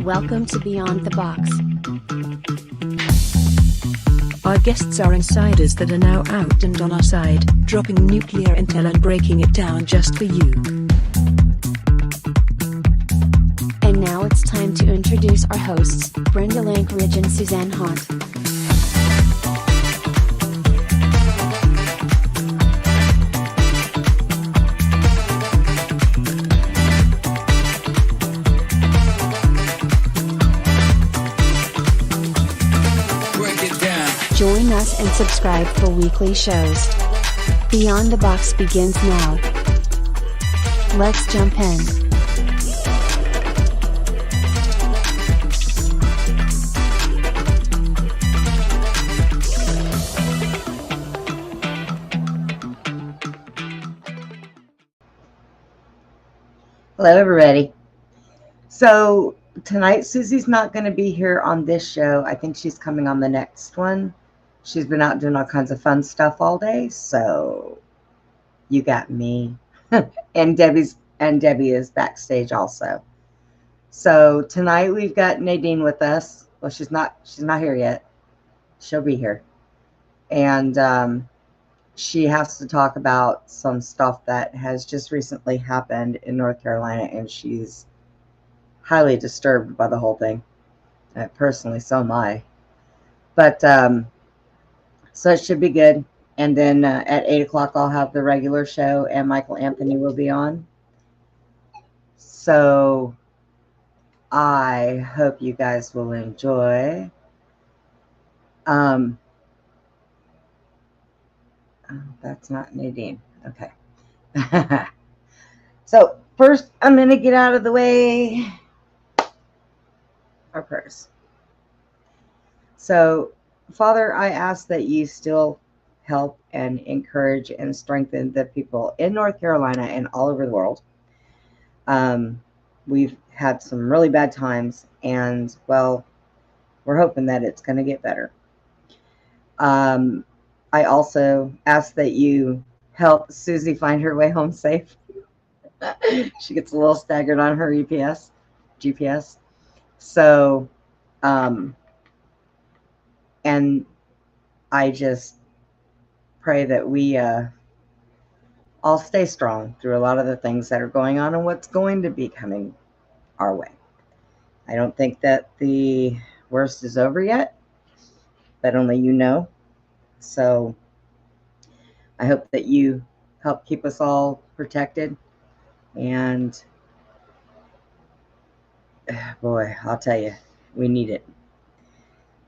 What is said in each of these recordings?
Welcome to Beyond the Box. Our guests are insiders that are now out and on our side, dropping nuclear intel and breaking it down just for you. And now it's time to introduce our hosts, Brenda Lankridge and Suzanne Haunt. Join us and subscribe for weekly shows. Beyond the Box begins now. Let's jump in. Hello, everybody. So tonight, Susie's not going to be here on this show. I think she's coming on the next one. She's been out doing all kinds of fun stuff all day, so you got me. and Debbie is backstage also. So tonight we've got Nadine with us. Well, she's not here yet. She'll be here. And she has to talk about some stuff that has just recently happened in North Carolina, and she's highly disturbed by the whole thing. Personally, so am I. But so it should be good. And then at 8 o'clock, I'll have the regular show, and Michael Anthony will be on. So I hope you guys will enjoy. Oh, that's not Nadine. Okay. So first, I'm going to get out of the way our prayers. So, Father, I ask that you still help and encourage and strengthen the people in North Carolina and all over the world. We've had some really bad times, and, well, we're hoping that it's going to get better. I also ask that you help Susie find her way home safe. She gets a little staggered on her GPS. So, and I just pray that we all stay strong through a lot of the things that are going on and what's going to be coming our way. I don't think that the worst is over yet, but only you know. So I hope that you help keep us all protected. And boy, I'll tell you, we need it.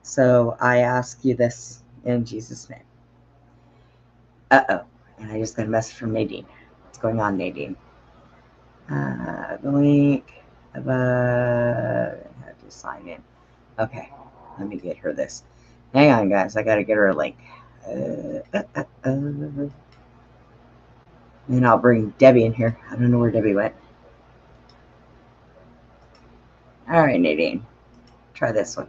So I ask you this in Jesus' name. Uh-oh. And I just got a message from Nadine. What's going on, Nadine? The link above. I have to sign in. Okay. Let me get her this. Hang on, guys. I got to get her a link. And I'll bring Debbie in here. I don't know where Debbie went. All right, Nadine. Try this one.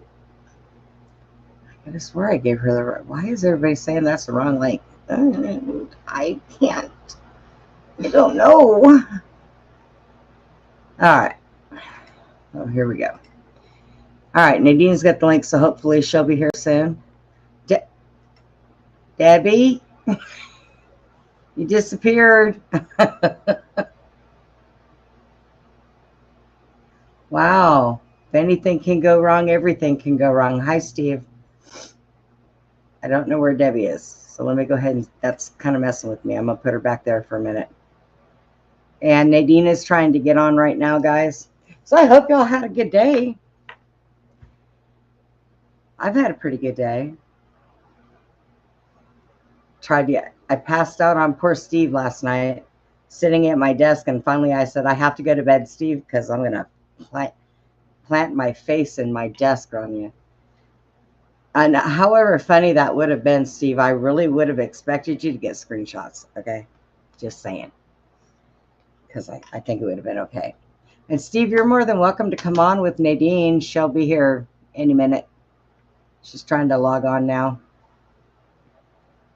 I could have swore I gave her the right. Why is everybody saying that's the wrong link? I can't. I don't know. All right. Oh, here we go. All right. Nadine's got the link, so hopefully she'll be here soon. Debbie? You disappeared. Wow. If anything can go wrong, everything can go wrong. Hi, Steve. I don't know where Debbie is. So let me go ahead and that's kind of messing with me. I'm going to put her back there for a minute. And Nadine is trying to get on right now, guys. So I hope y'all had a good day. I've had a pretty good day. I passed out on poor Steve last night, sitting at my desk, and finally I said, I have to go to bed, Steve, because I'm going to plant my face in my desk on you. And however funny that would have been, Steve, I really would have expected you to get screenshots, okay? Just saying. Because I think it would have been okay. And Steve, you're more than welcome to come on with Nadine. She'll be here any minute. She's trying to log on now.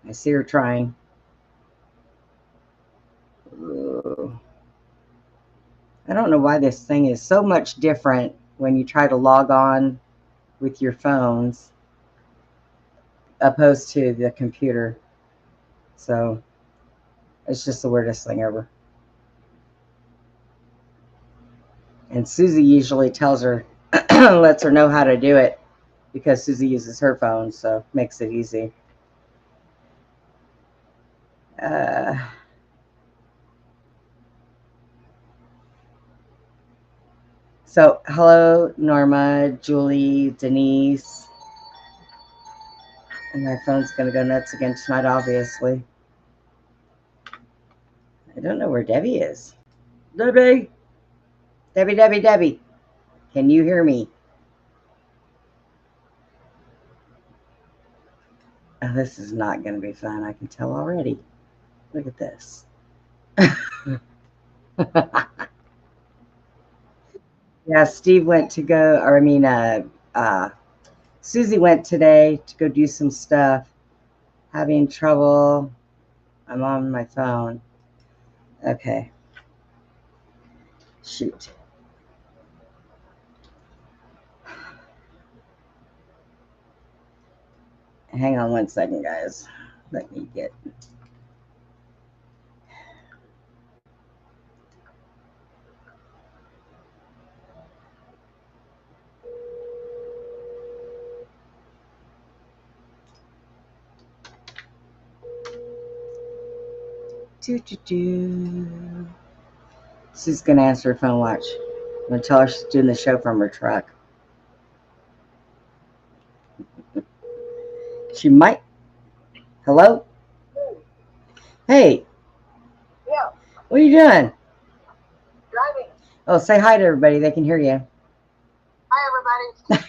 I see her trying. I don't know why this thing is so much different when you try to log on with your phones opposed to the computer. So it's just the weirdest thing ever. And Susie usually tells her, lets her know how to do it because Susie uses her phone, so makes it easy. So hello, Norma, Julie, Denise. And my phone's going to go nuts again tonight, obviously. I don't know where Debbie is. Debbie! Debbie, Debbie, Debbie. Can you hear me? Oh, this is not going to be fun. I can tell already. Look at this. Yeah, Steve went to go, or I mean, Susie went today to go do some stuff. Having trouble. I'm on my phone. Okay. Shoot. Hang on one second, guys. Let me get. She's gonna answer her phone. Watch. I'm gonna tell her she's doing the show from her truck. She might. Hello? Hey. Yeah. What are you doing? Driving. Oh, say hi to everybody. They can hear you. Hi, everybody.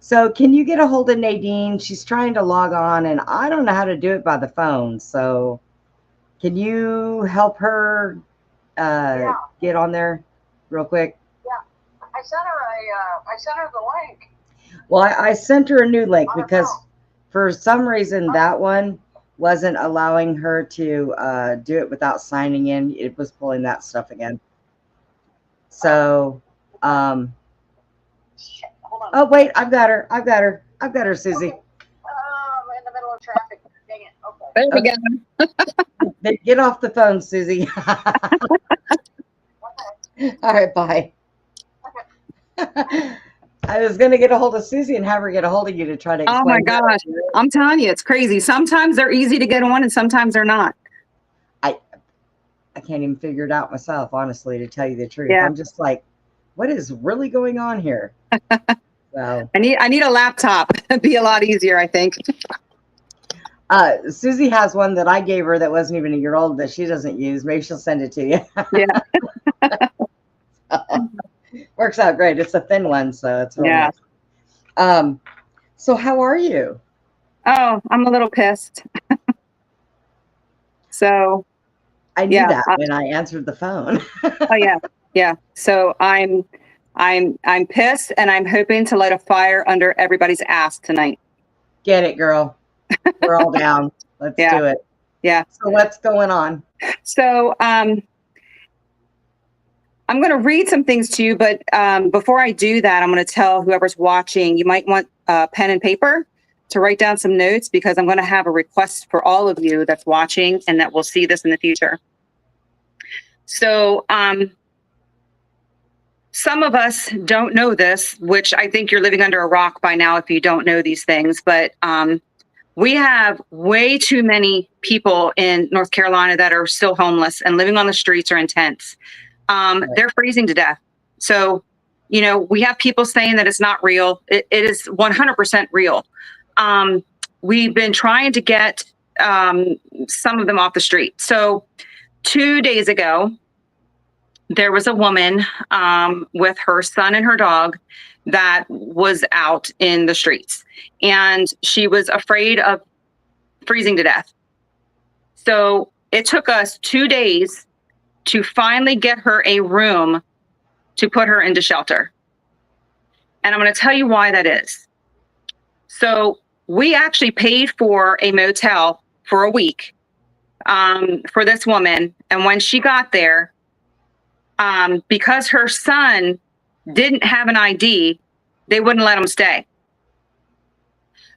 So can you get a hold of Nadine? She's trying to log on, and I don't know how to do it by the phone. So can you help her get on there real quick? Yeah. I sent her the link. Well, I sent her a new link On her because phone. for some reason that one wasn't allowing her to do it without signing in. It was pulling that stuff again. So, Shit, hold on. oh wait, I've got her, Susie. Okay. I'm in the middle of traffic. Dang it. Okay. There we go. Then get off the phone, Susie. Okay. All right, bye. Okay. I was going to get a hold of Susie and have her get a hold of you to try to explain. Oh my how to gosh. do it. I'm telling you, it's crazy. Sometimes they're easy to get on and sometimes they're not. I can't even figure it out myself, honestly, to tell you the truth. Yeah. I'm just like, what is really going on here? So I need a laptop. It'd be a lot easier, I think. Susie has one that I gave her that wasn't even a year old that she doesn't use. Maybe she'll send it to you. Yeah. So, works out great. It's a thin one, so it's really Yeah. nice. So how are you? Oh, I'm a little pissed. So, I knew yeah. that when I answered the phone. Oh yeah. Yeah. So I'm pissed and I'm hoping to light a fire under everybody's ass tonight. Get it, girl. We're all down. Let's Yeah. do it. Yeah. So what's going on? So, I'm going to read some things to you, but before I do that, I'm going to tell whoever's watching, you might want pen and paper to write down some notes because I'm going to have a request for all of you that's watching and that will see this in the future. So some of us don't know this, which I think you're living under a rock by now if you don't know these things, but we have way too many people in North Carolina that are still homeless and living on the streets or in tents. They're freezing to death. So, we have people saying that it's not real. It is 100% real. We've been trying to get some of them off the street. So 2 days ago, there was a woman with her son and her dog that was out in the streets, and she was afraid of freezing to death. So it took us 2 days to finally get her a room to put her into shelter. And I'm going to tell you why that is. So we actually paid for a motel for a week for this woman. And when she got there, because her son didn't have an ID, they wouldn't let him stay.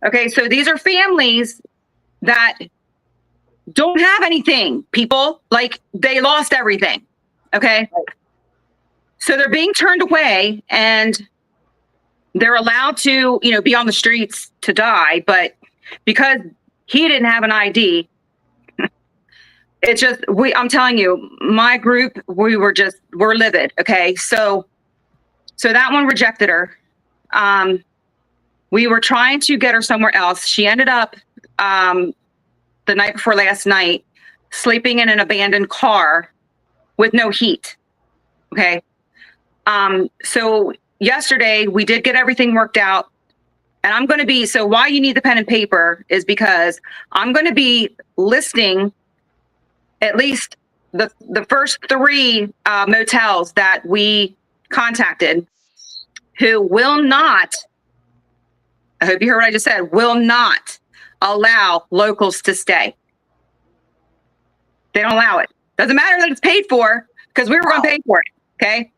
Okay, so these are families that don't have anything, people. Like, they lost everything. Okay, so they're being turned away, and they're allowed to, be on the streets to die. But because he didn't have an ID, it's just, I'm telling you, my group, we're livid. Okay, so that one rejected her. We were trying to get her somewhere else. She ended up the night before last night sleeping in an abandoned car with no heat. Okay. So yesterday we did get everything worked out, and so why you need the pen and paper is because I'm going to be listing at least the first 3 motels that we contacted who will not, I hope you heard what I just said, will not allow locals to stay. They don't allow it. Doesn't matter that it's paid for, because we were going to pay for it. Okay.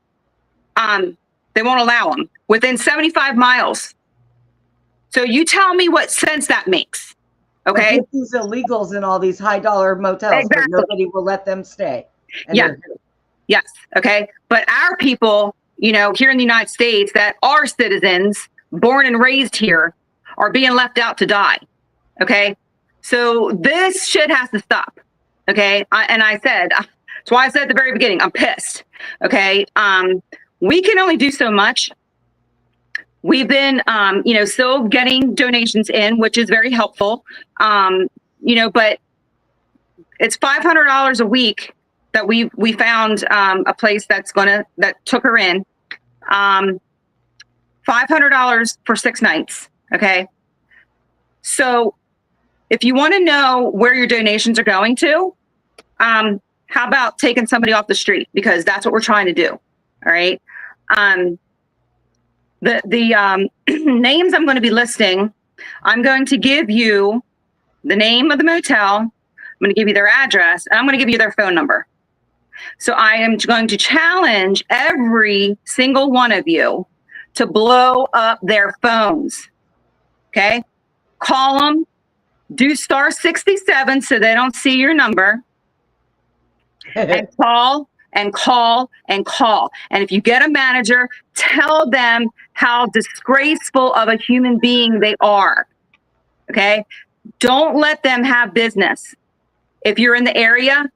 They won't allow them within 75 miles. So you tell me what sense that makes. Okay. Like these illegals in all these high-dollar motels, Exactly. but nobody will let them stay. Yeah. Yes. Okay. But our people, here in the United States that are citizens, born and raised here, are being left out to die. Okay. So this shit has to stop. Okay. That's why I said at the very beginning, I'm pissed. Okay. We can only do so much. We've been, still getting donations in, which is very helpful. But it's $500 a week that we found a place that took her in. $500 for 6 nights. Okay. So if you want to know where your donations are going to, how about taking somebody off the street? Because that's what we're trying to do. All right. The names I'm going to be listing, I'm going to give you the name of the motel. I'm going to give you their address, and I'm going to give you their phone number. So I am going to challenge every single one of you to blow up their phones. Okay. Call them, do *67 so they don't see your number, and call and call and call. And if you get a manager, tell them how disgraceful of a human being they are. Okay. Don't let them have business. If you're in the area,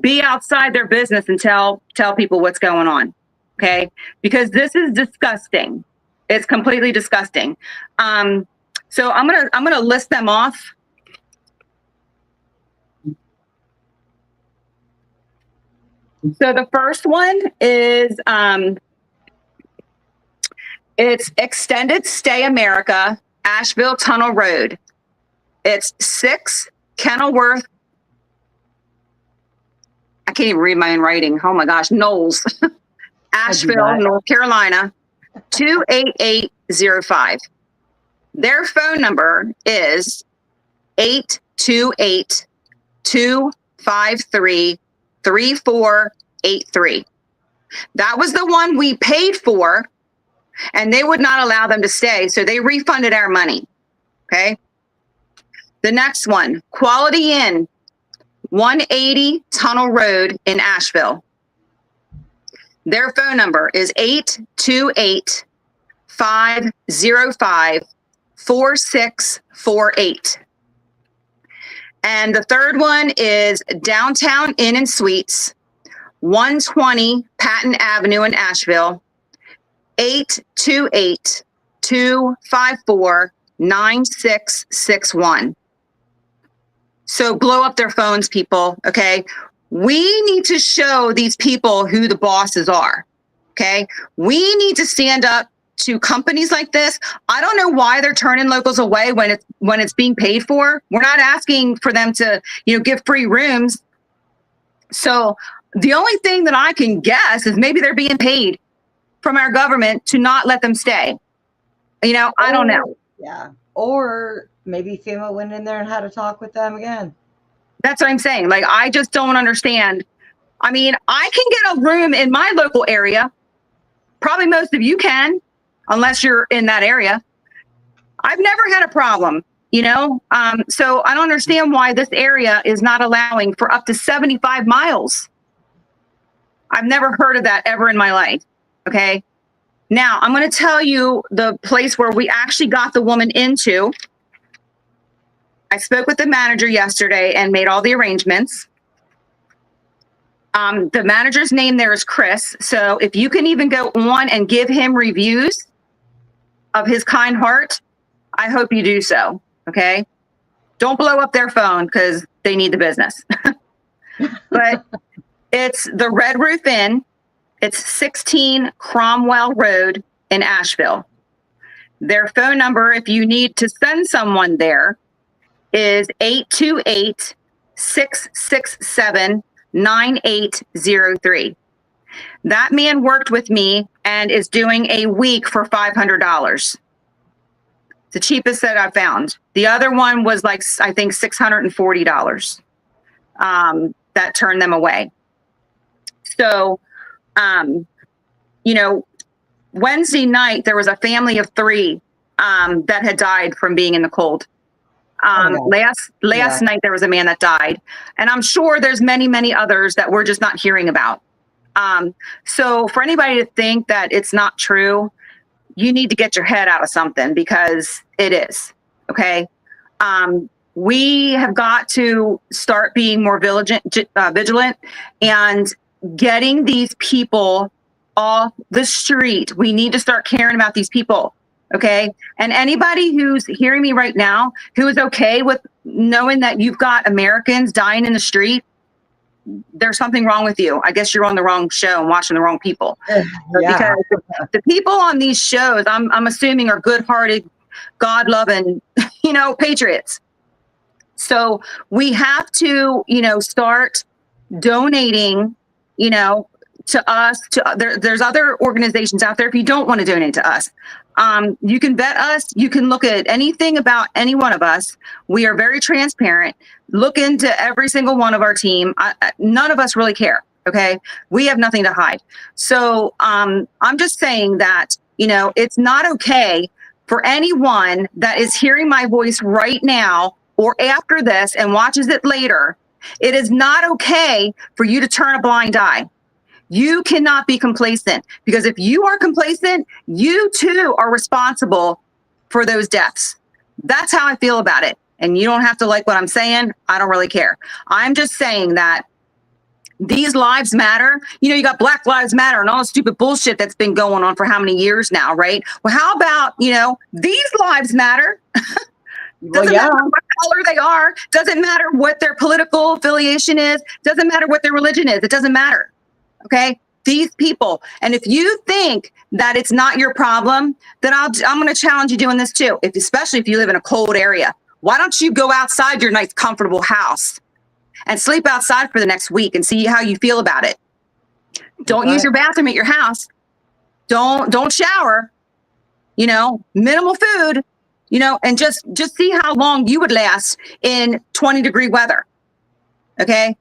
be outside their business and tell people what's going on. Okay. Because this is disgusting. It's completely disgusting. So I'm going to list them off. So the first one is, it's Extended Stay America, Asheville Tunnel Road. It's 6 Kenilworth. I can't even read my own writing. Oh my gosh. Knowles, Asheville, North Carolina, 28805. Their phone number is 828-253-3483. That was the one we paid for, and they would not allow them to stay, so they refunded our money. Okay. The next one, Quality Inn, 180 Tunnel Road in Asheville. Their phone number is 828-505-4648. And the third one is Downtown Inn and Suites, 120 Patton Avenue in Asheville, 828-254-9661. So blow up their phones, people. Okay. We need to show these people who the bosses are. Okay. We need to stand up to companies like this. I don't know why they're turning locals away when it's being paid for. We're not asking for them to, give free rooms. So the only thing that I can guess is maybe they're being paid from our government to not let them stay. I don't know. Yeah. Or maybe FEMA went in there and had a talk with them again. That's what I'm saying. Like, I just don't understand I mean, I can get a room in my local area. Probably most of you can, unless you're in that area. I've never had a problem, you know? So I don't understand why this area is not allowing for up to 75 miles. I've never heard of that ever in my life. Okay. Now I'm going to tell you the place where we actually got the woman into. I spoke with the manager yesterday and made all the arrangements. The manager's name there is Chris. So if you can even go on and give him reviews of his kind heart, I hope you do so. Okay. Don't blow up their phone because they need the business. But it's the Red Roof Inn. It's 16 Cromwell Road in Asheville. Their phone number, if you need to send someone there, is 828-667-9803. That man worked with me and is doing a week for $500. The cheapest that I found. The other one was like, I think $640 that turned them away. So, you know, Wednesday night, there was a family of 3 that had died from being in the cold. Last night, there was a man that died. And I'm sure there's many, many others that we're just not hearing about. So for anybody to think that it's not true, you need to get your head out of something because it is. Okay. We have got to start being more vigilant and getting these people off the street. We need to start caring about these people. Okay. And anybody who's hearing me right now, who is okay with knowing that you've got Americans dying in the street, there's something wrong with you. I guess you're on the wrong show and watching the wrong people. Yeah. Because the people on these shows, I'm assuming are good-hearted, God-loving, you know, patriots. So we have to, you know, start donating, you know, to us. There's other organizations out there. If you don't want to donate to us, you can vet us. You can look at anything about any one of us. We are very transparent. Look into every single one of our team. None of us really care. Okay. We have nothing to hide. So I'm just saying that, you know, it's not okay for anyone that is hearing my voice right now or after this and watches it later. It is not okay for you to turn a blind eye. You cannot be complacent, because if you are complacent, you too are responsible for those deaths. That's how I feel about it. And you don't have to like what I'm saying. I don't really care. I'm just saying that these lives matter. You know, you got Black Lives Matter and all the stupid bullshit that's been going on for how many years now, right? Well, how about, you know, these lives matter. Doesn't matter what color they are. Doesn't matter what their political affiliation is. Doesn't matter what their religion is. It doesn't matter. Okay, these people. And if you think that it's not your problem, then I'm going to challenge you doing this too. Especially if you live in a cold area, why don't you go outside your nice, comfortable house and sleep outside for the next week and see how you feel about it? Don't use your bathroom at your house. Don't shower. You know, minimal food. You know, and just see how long you would last in 20-degree weather. Okay,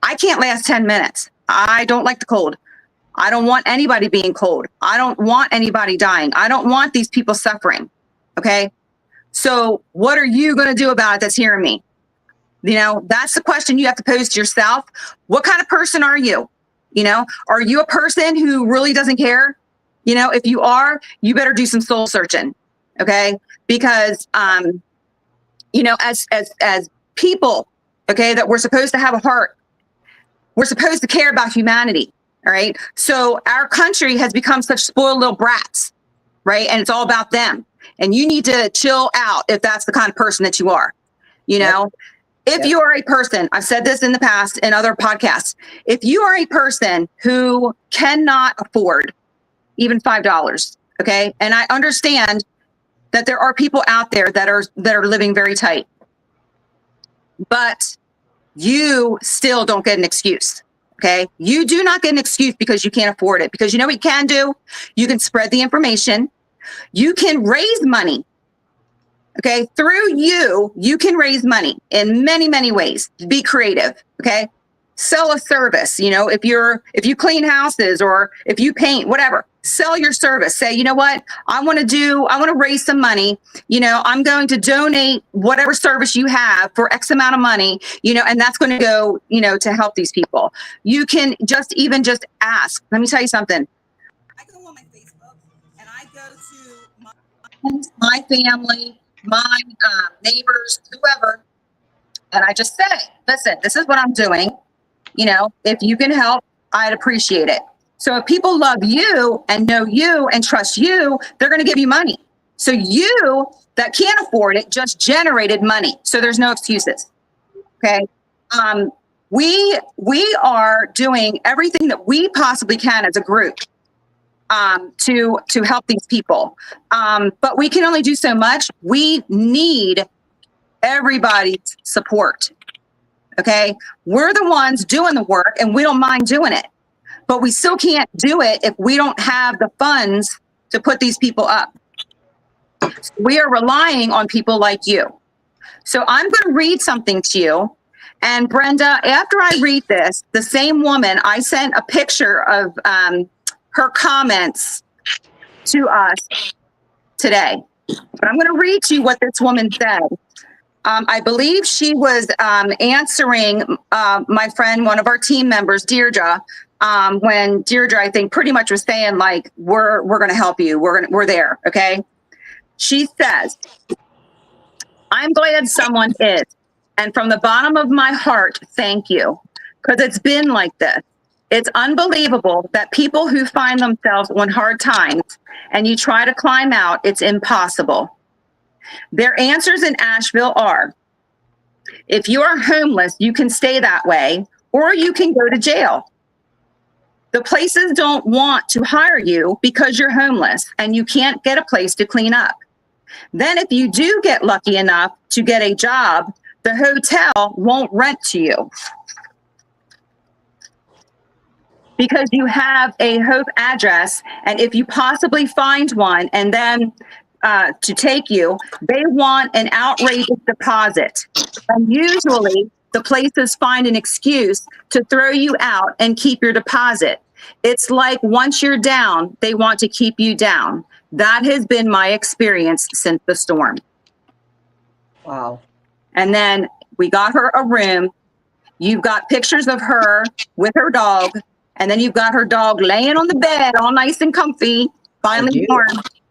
I can't last 10 minutes. I don't like the cold. I don't want anybody being cold. I don't want anybody dying. I don't want these people suffering. Okay. So what are you going to do about it that's hearing me? You know, that's the question you have to pose to yourself. What kind of person are you? You know, are you a person who really doesn't care? You know, if you are, you better do some soul searching. Okay. Because, you know, as people, okay, that we're supposed to have a heart. We're supposed to care about humanity. All right. So our country has become such spoiled little brats. Right. And it's all about them. And you need to chill out if that's the kind of person that you are. You know, if you are a person, I've said this in the past in other podcasts, if you are a person who cannot afford even $5, okay, and I understand that there are people out there that are living very tight, but you still don't get an excuse. Okay. You do not get an excuse because you can't afford it, because you know what you can do? You can spread the information. You can raise money. Okay. Through you can raise money in many, many ways. Be creative. Okay. sell a service. You know, if you clean houses or if you paint, whatever, sell your service. Say, you know what, I want to raise some money. You know, I'm going to donate whatever service you have for X amount of money, you know, and that's going to go, you know, to help these people. You can just ask. Let me tell you something. I go on my Facebook and I go to my family, my neighbors, whoever, and I just say, listen, this is what I'm doing. You know, if you can help, I'd appreciate it. So if people love you and know you and trust you, they're going to give you money. So you that can't afford it just generated money. So there's no excuses. Okay. We are doing everything that we possibly can as a group to help these people. But we can only do so much. We need everybody's support. Okay. We're the ones doing the work and we don't mind doing it, but we still can't do it if we don't have the funds to put these people up. So we are relying on people like you. So I'm going to read something to you. And Brenda, after I read this, the same woman, I sent a picture of her comments to us today. But I'm going to read to you what this woman said. I believe she was answering my friend, one of our team members, Deirdre, when Deirdre, I think, pretty much was saying, like, we're going to help you. We're there. Okay. She says, I'm glad someone is. And from the bottom of my heart, thank you. Because it's been like this. It's unbelievable that people who find themselves on hard times and you try to climb out, it's impossible. Their answers in Asheville are, if you are homeless, you can stay that way, or you can go to jail. The places don't want to hire you because you're homeless and you can't get a place to clean up. Then if you do get lucky enough to get a job, the hotel won't rent to you because you have a Hope address. And if you possibly find one and then to take you, they want an outrageous deposit. And usually the places find an excuse to throw you out and keep your deposit. It's like once you're down, they want to keep you down. That has been my experience since the storm. Wow. And then we got her a room. You've got pictures of her with her dog. And then you've got her dog laying on the bed, all nice and comfy, finally warm.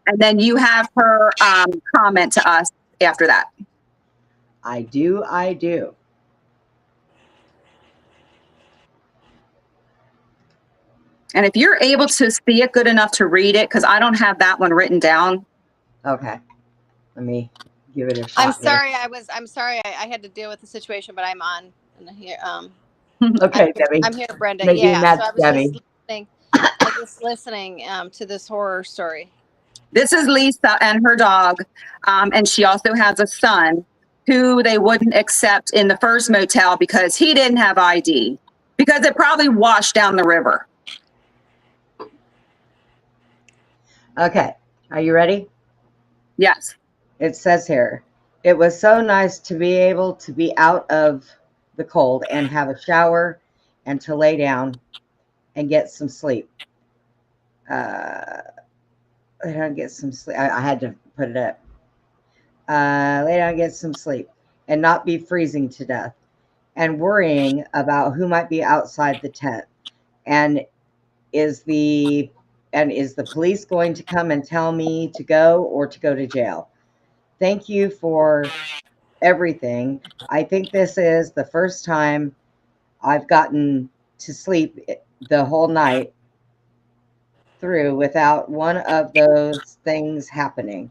And then you have her comment to us after that. I do. And if you're able to see it good enough to read it, because I don't have that one written down. Okay. Let me give it a shot. I'm sorry. I'm sorry. I had to deal with the situation, but I'm on here. Okay, Debbie. I'm here, Brenda. Maybe yeah. that's So I was Debbie. just listening to this horror story. This is Lisa and her dog. And she also has a son who they wouldn't accept in the first motel because he didn't have ID, because it probably washed down the river. Okay. Are you ready? Yes. It says here, it was so nice to be able to be out of the cold and have a shower and to lay down and get some sleep. I get some sleep. I had to put it up. Lay down and get some sleep and not be freezing to death and worrying about who might be outside the tent. And is the police going to come and tell me to go or to go to jail? Thank you for everything. I think this is the first time I've gotten to sleep the whole night through without one of those things happening.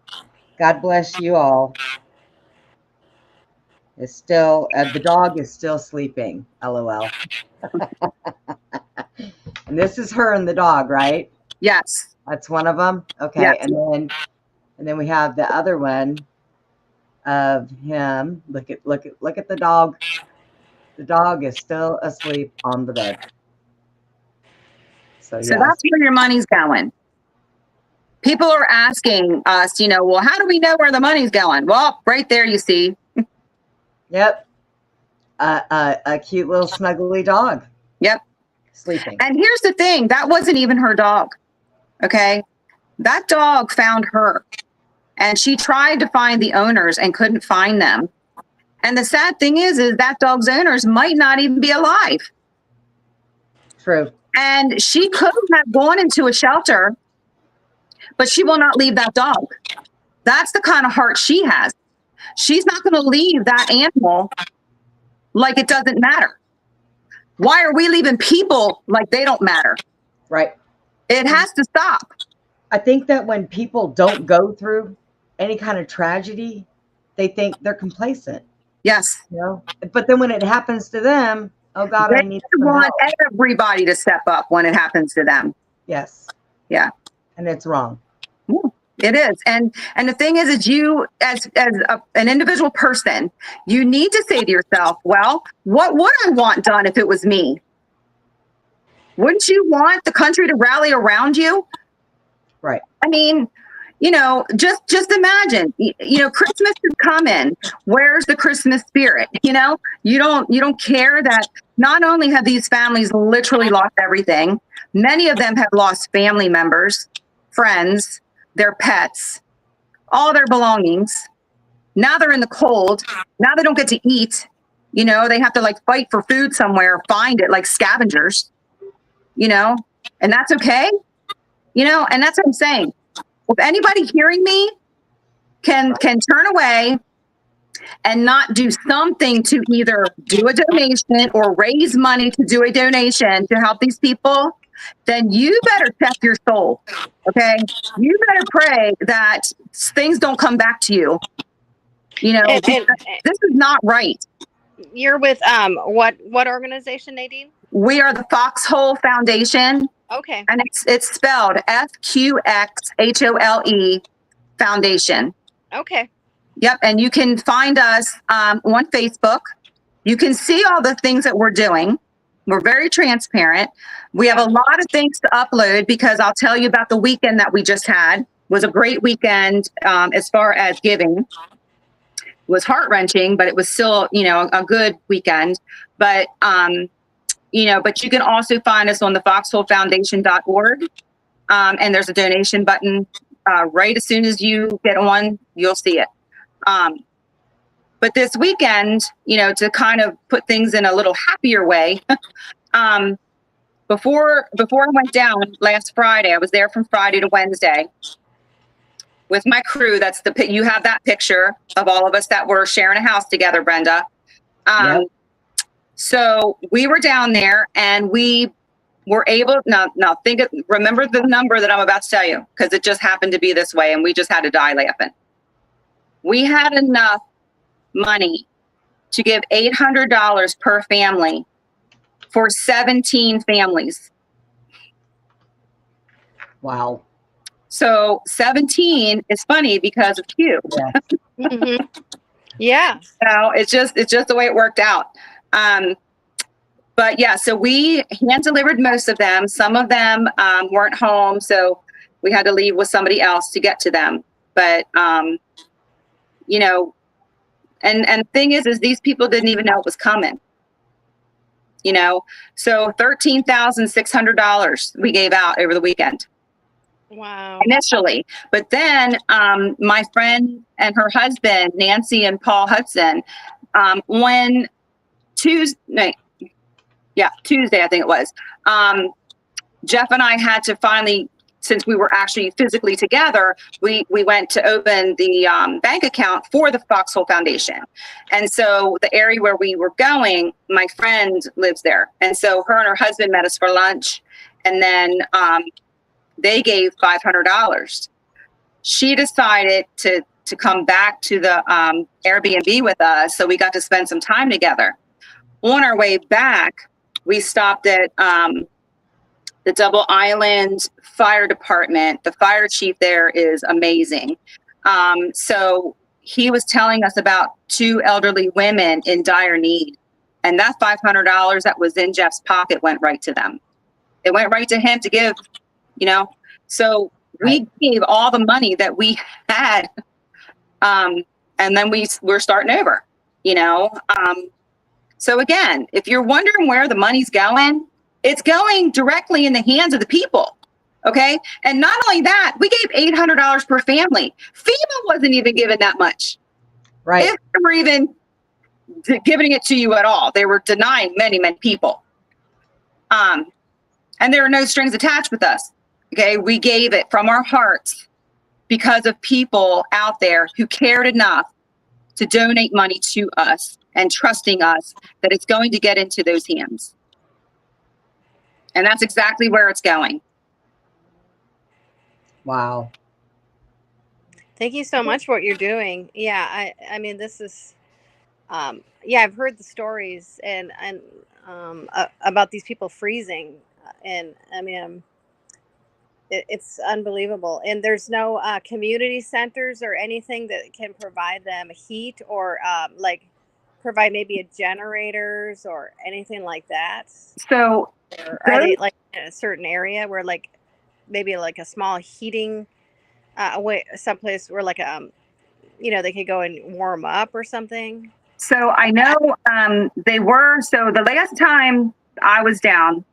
God bless you all. It's still, the dog is still sleeping, LOL. And this is her and the dog, right? Yes. That's one of them. Okay. Yes. And then we have the other one of him. Look at the dog. The dog is still asleep on the bed. So that's where your money's going. People are asking us, well, how do we know where the money's going? Well, right there, you see. Yep. a cute little snuggly dog Yep. sleeping. And here's the thing, that wasn't even her dog. Okay. That dog found her, and she tried to find the owners and couldn't find them. And the sad thing is that dog's owners might not even be alive. True. And she could have gone into a shelter, but she will not leave that dog. That's the kind of heart she has. She's not going to leave that animal like it doesn't matter. Why are we leaving people like they don't matter? Right. It has to stop. I think that when people don't go through any kind of tragedy, they think they're complacent. Yes. You know? But then when it happens to them, oh God, I They need some want help. everybody to step up when it happens to them. Yes. Yeah. And it's wrong. It is. And the thing is you as an individual person, you need to say to yourself, well, what would I want done if it was me? Wouldn't you want the country to rally around you? Right. I mean, just imagine, Christmas is coming. Where's the Christmas spirit? You don't care that not only have these families literally lost everything, many of them have lost family members, friends, their pets, all their belongings. Now they're in the cold. Now they don't get to eat. They have to fight for food somewhere, find it like scavengers, and that's okay. And that's what I'm saying. If anybody hearing me can turn away and not do something to either do a donation or raise money to do a donation to help these people, then you better check your soul. Okay. You better pray that things don't come back to you. This is not right. You're with what organization, Nadine? We are the FQXHOLE Foundation. Okay. And it's spelled FQXHOLE Foundation. Okay. Yep. And you can find us on Facebook. You can see all the things that we're doing. We're very transparent. We have a lot of things to upload because I'll tell you about the weekend that we just had. It was a great weekend as far as giving. It was heart-wrenching, but it was still, a good weekend. But but you can also find us on the FQXHOLEFoundation.org. And there's a donation button right as soon as you get on, you'll see it. But this weekend, to kind of put things in a little happier way, before I went down last Friday, I was there from Friday to Wednesday with my crew. You have that picture of all of us that were sharing a house together, Brenda. Yep. So we were down there and we were able, remember the number that I'm about to tell you, because it just happened to be this way and we just had to die laughing. We had enough money to give $800 per family for 17 families. Wow. So 17 is funny because of Q. Yeah. Mm-hmm. Yeah. It's just the way it worked out. But yeah, so we hand delivered most of them. Some of them weren't home, so we had to leave with somebody else to get to them. But and the thing is these people didn't even know it was coming. So $13,600 we gave out over the weekend. Wow. Initially. But then my friend and her husband, Nancy and Paul Hudson, when Tuesday, I think it was, Jeff and I had to finally, since we were actually physically together, we went to open the bank account for the FQXHOLE Foundation. And so the area where we were going, my friend lives there. And so her and her husband met us for lunch. And then they gave $500. She decided to come back to the Airbnb with us. So we got to spend some time together. On our way back, we stopped at the Double Island Fire Department. The fire chief there is amazing. So he was telling us about 2 elderly women in dire need. And that $500 that was in Jeff's pocket went right to them. It went right to him to give, So we gave all the money that we had. And then we're starting over, So again, if you're wondering where the money's going, it's going directly in the hands of the people. Okay. And not only that, we gave $800 per family. FEMA wasn't even given that much. Right. If they were even giving it to you at all, they were denying many, many people. And there are no strings attached with us. Okay. We gave it from our hearts because of people out there who cared enough to donate money to us and trusting us that it's going to get into those hands. And that's exactly where it's going. Wow. Thank you so much for what you're doing. Yeah, I mean, this is, yeah, I've heard the stories and about these people freezing, and I mean, it's unbelievable. And there's no community centers or anything that can provide them heat or like provide maybe a generators or anything like that. So Or are they like in a certain area where like maybe like a small heating way, someplace where like you know, they could go and warm up or something? So I know they were. So the last time I was down,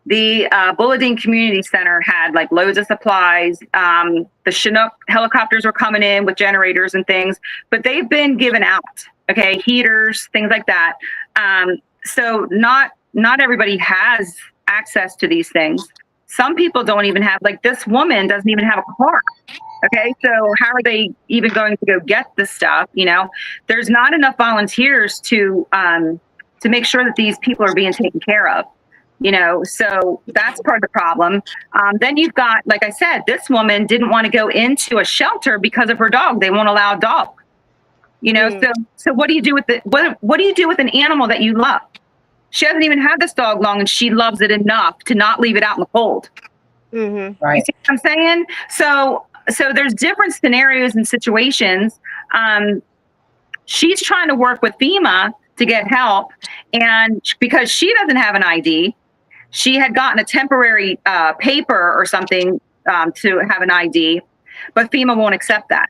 the Bulletin Community Center had like loads of supplies. The Chinook helicopters were coming in with generators and things, but they've been given out. Okay, heaters, things like that. So not everybody has access to these things. Some people don't even have, like this woman doesn't even have a car. Okay, so how are they even going to go get this stuff? You know, there's not enough volunteers to make sure that these people are being taken care of. You know, so that's part of the problem. Then you've got, like I said, this woman didn't want to go into a shelter because of her dog. They won't allow a dog. You know, so what do you do with what do you do with an animal that you love? She hasn't even had this dog long, and she loves it enough to not leave it out in the cold. Mm-hmm. Right. You see what I'm saying? So there's different scenarios and situations. She's trying to work with FEMA to get help, and because she doesn't have an ID, she had gotten a temporary paper or something to have an ID, but FEMA won't accept that.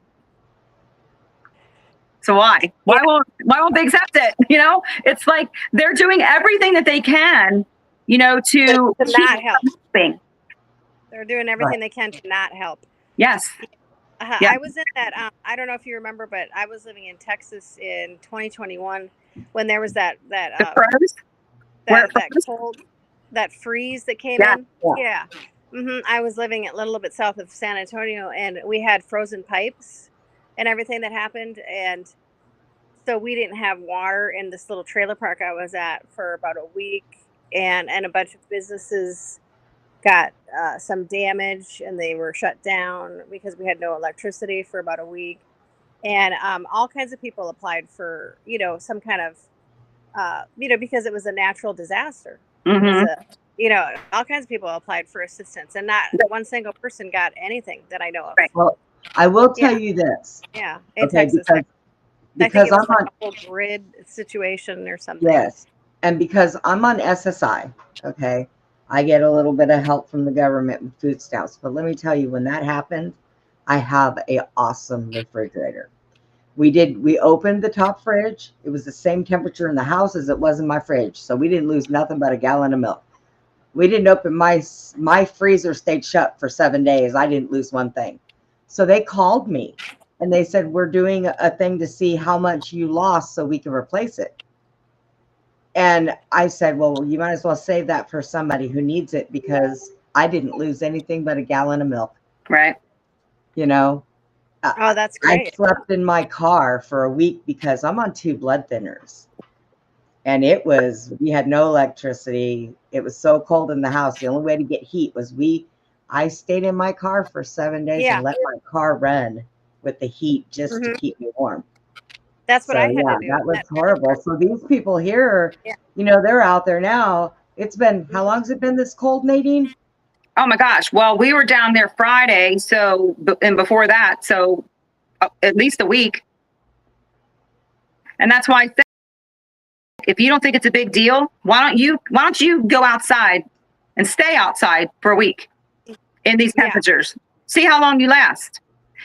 So why won't they accept it? You know, it's like they're doing everything that they can, you know, to not help. Helping. They're doing everything they can to not help. Yes. Yeah. I was in that. I don't know if you remember, but I was living in Texas in 2021 when there was that cold, that freeze that came in. Yeah. Mm-hmm. I was living a little bit south of San Antonio, and we had frozen pipes and everything that happened, and so we didn't have water in this little trailer park I was at for about a week, and a bunch of businesses got some damage, and they were shut down because we had no electricity for about a week. And all kinds of people applied for, you know, some kind of, you know, because it was a natural disaster. Mm-hmm. You know, all kinds of people applied for assistance, and not one single person got anything that I know of. Right. Well, I will tell you this. Yeah, in Texas. Because I think it was I'm like on a whole grid situation or something. Yes. And because I'm on SSI, okay, I get a little bit of help from the government with food stamps. But let me tell you, when that happened, I have an awesome refrigerator. We opened the top fridge. It was the same temperature in the house as it was in my fridge. So we didn't lose nothing but a gallon of milk. We didn't open my freezer stayed shut for 7 days. I didn't lose one thing. So they called me and they said, we're doing a thing to see how much you lost so we can replace it. And I said, well, you might as well save that for somebody who needs it, because I didn't lose anything but a gallon of milk. Right. You know, Oh, that's great. I slept in my car for a week because I'm on 2 blood thinners. And we had no electricity. It was so cold in the house. The only way to get heat was I stayed in my car for 7 days and let my car run with the heat just to keep me warm. That's what I had to do. That was horrible. So these people here, you know, they're out there now. It's been, how long has it been this cold, Nadine? Oh my gosh. Well, we were down there Friday. And before that, so at least a week. And that's why I think, if you don't think it's a big deal, why don't you go outside and stay outside for a week in these temperatures? See how long you last.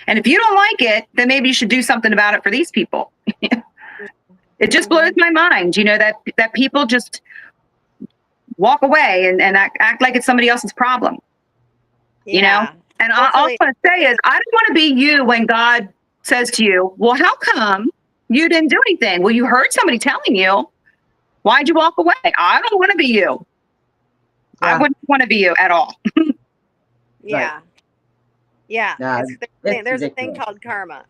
And if you don't like it, then maybe you should do something about it for these people. It just blows my mind, that people just walk away and act like it's somebody else's problem. Yeah. And all I want to say is, I don't want to be you when God says to you, well, how come you didn't do anything? Well, you heard somebody telling you. Why'd you walk away? I don't want to be you. I wouldn't want to be you at all. Yeah. Right. Yeah. No, There's a thing ridiculous. called karma.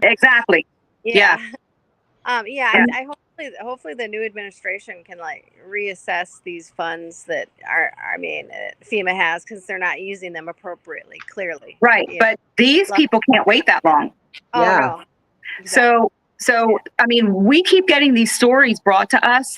Exactly. Yeah. Yeah. I hopefully the new administration can like reassess these funds that FEMA has, because they're not using them appropriately, clearly. Right. But these people can't wait that long. Oh, Yeah. no. Exactly. So, I mean, we keep getting these stories brought to us.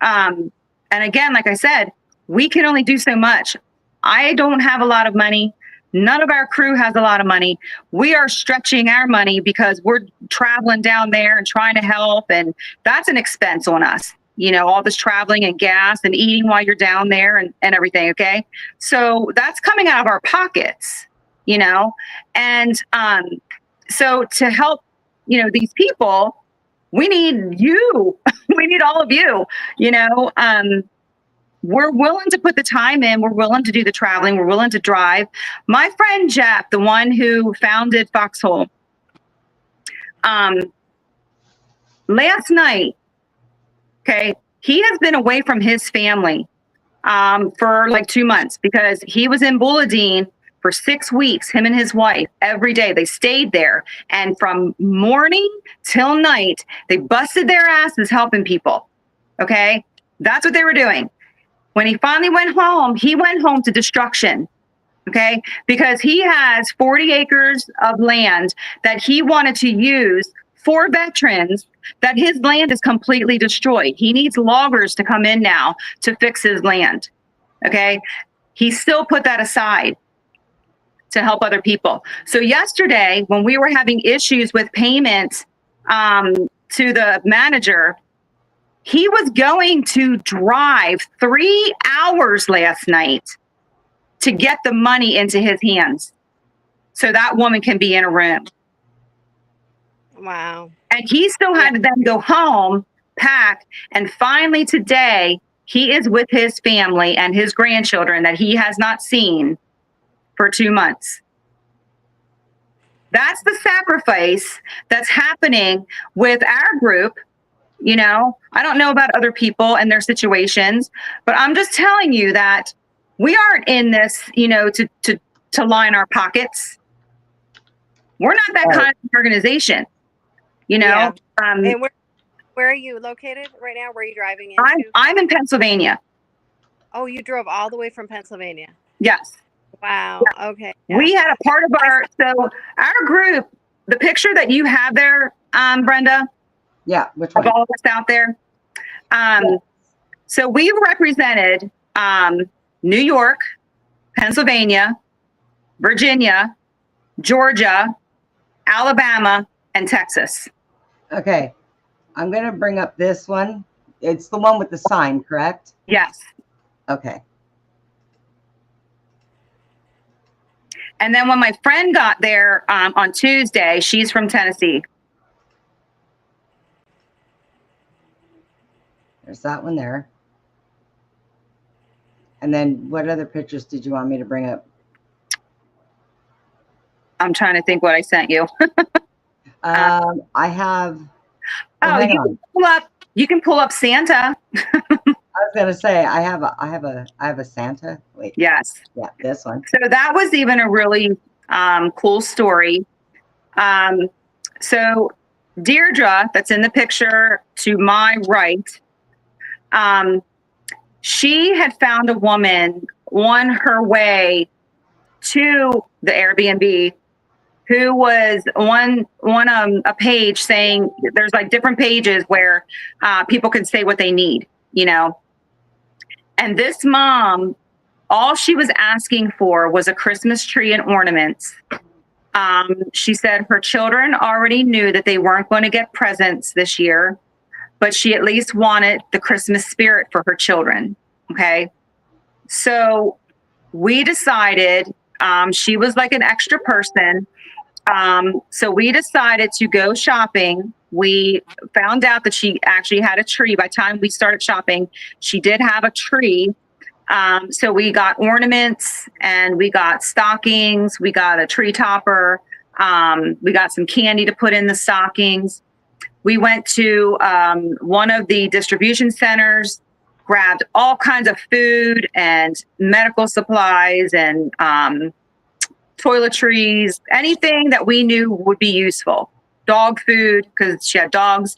And again, like I said, we can only do so much. I don't have a lot of money. None of our crew has a lot of money. We are stretching our money because we're traveling down there and trying to help. And that's an expense on us, all this traveling and gas and eating while you're down there and everything. Okay. So that's coming out of our pockets, and so to help, these people, we need you. We need all of you, we're willing to put the time in. We're willing to do the traveling. We're willing to drive. My friend Jeff, the one who founded FQXHOLE, last night, okay, he has been away from his family for like 2 months because he was in Bouladine for 6 weeks, him and his wife, every day. They stayed there. And from morning till night, they busted their asses helping people. Okay. That's what they were doing. When he finally went home to destruction. Okay. Because he has 40 acres of land that he wanted to use for veterans, that his land is completely destroyed. He needs loggers to come in now to fix his land. Okay. He still put that aside to help other people. So yesterday, when we were having issues with payments to the manager, he was going to drive 3 hours last night to get the money into his hands so that woman can be in a room. Wow. And he still had to then go home, pack, and finally today, he is with his family and his grandchildren that he has not seen for 2 months. That's the sacrifice that's happening with our group. I don't know about other people and their situations, but I'm just telling you that we aren't in this, to line our pockets. We're not that kind of organization, Yeah. And where are you located right now? Where are you driving into? I'm in Pennsylvania. Oh, you drove all the way from Pennsylvania? Yes. Wow. Yeah. Okay. Yeah. We had a part of our group, the picture that you have there, Brenda. Yeah, which one? Of all of us out there. So we've represented New York, Pennsylvania, Virginia, Georgia, Alabama, and Texas. Okay. I'm going to bring up this one. It's the one with the sign, correct? Yes. Okay. And then when my friend got there on Tuesday, she's from Tennessee. There's that one there. And then what other pictures did you want me to bring up? I'm trying to think what I sent you. I have. You can pull up Santa. I was gonna say I have a Santa. Wait. Yes. Yeah, this one. So that was even a really cool story. So Deirdre, that's in the picture to my right, she had found a woman on her way to the Airbnb who was on a page saying there's like different pages where people can say what they need, And this mom, all she was asking for was a Christmas tree and ornaments. She said her children already knew that they weren't going to get presents this year, but she at least wanted the Christmas spirit for her children. Okay. So we decided, she was like an extra person. So we decided to go shopping we found out that she actually had a tree. By the time we started shopping, she did have a tree. So we got ornaments and we got stockings. We got a tree topper. We got some candy to put in the stockings. We went to one of the distribution centers, grabbed all kinds of food and medical supplies and toiletries, anything that we knew would be useful. Dog food, because she had dogs.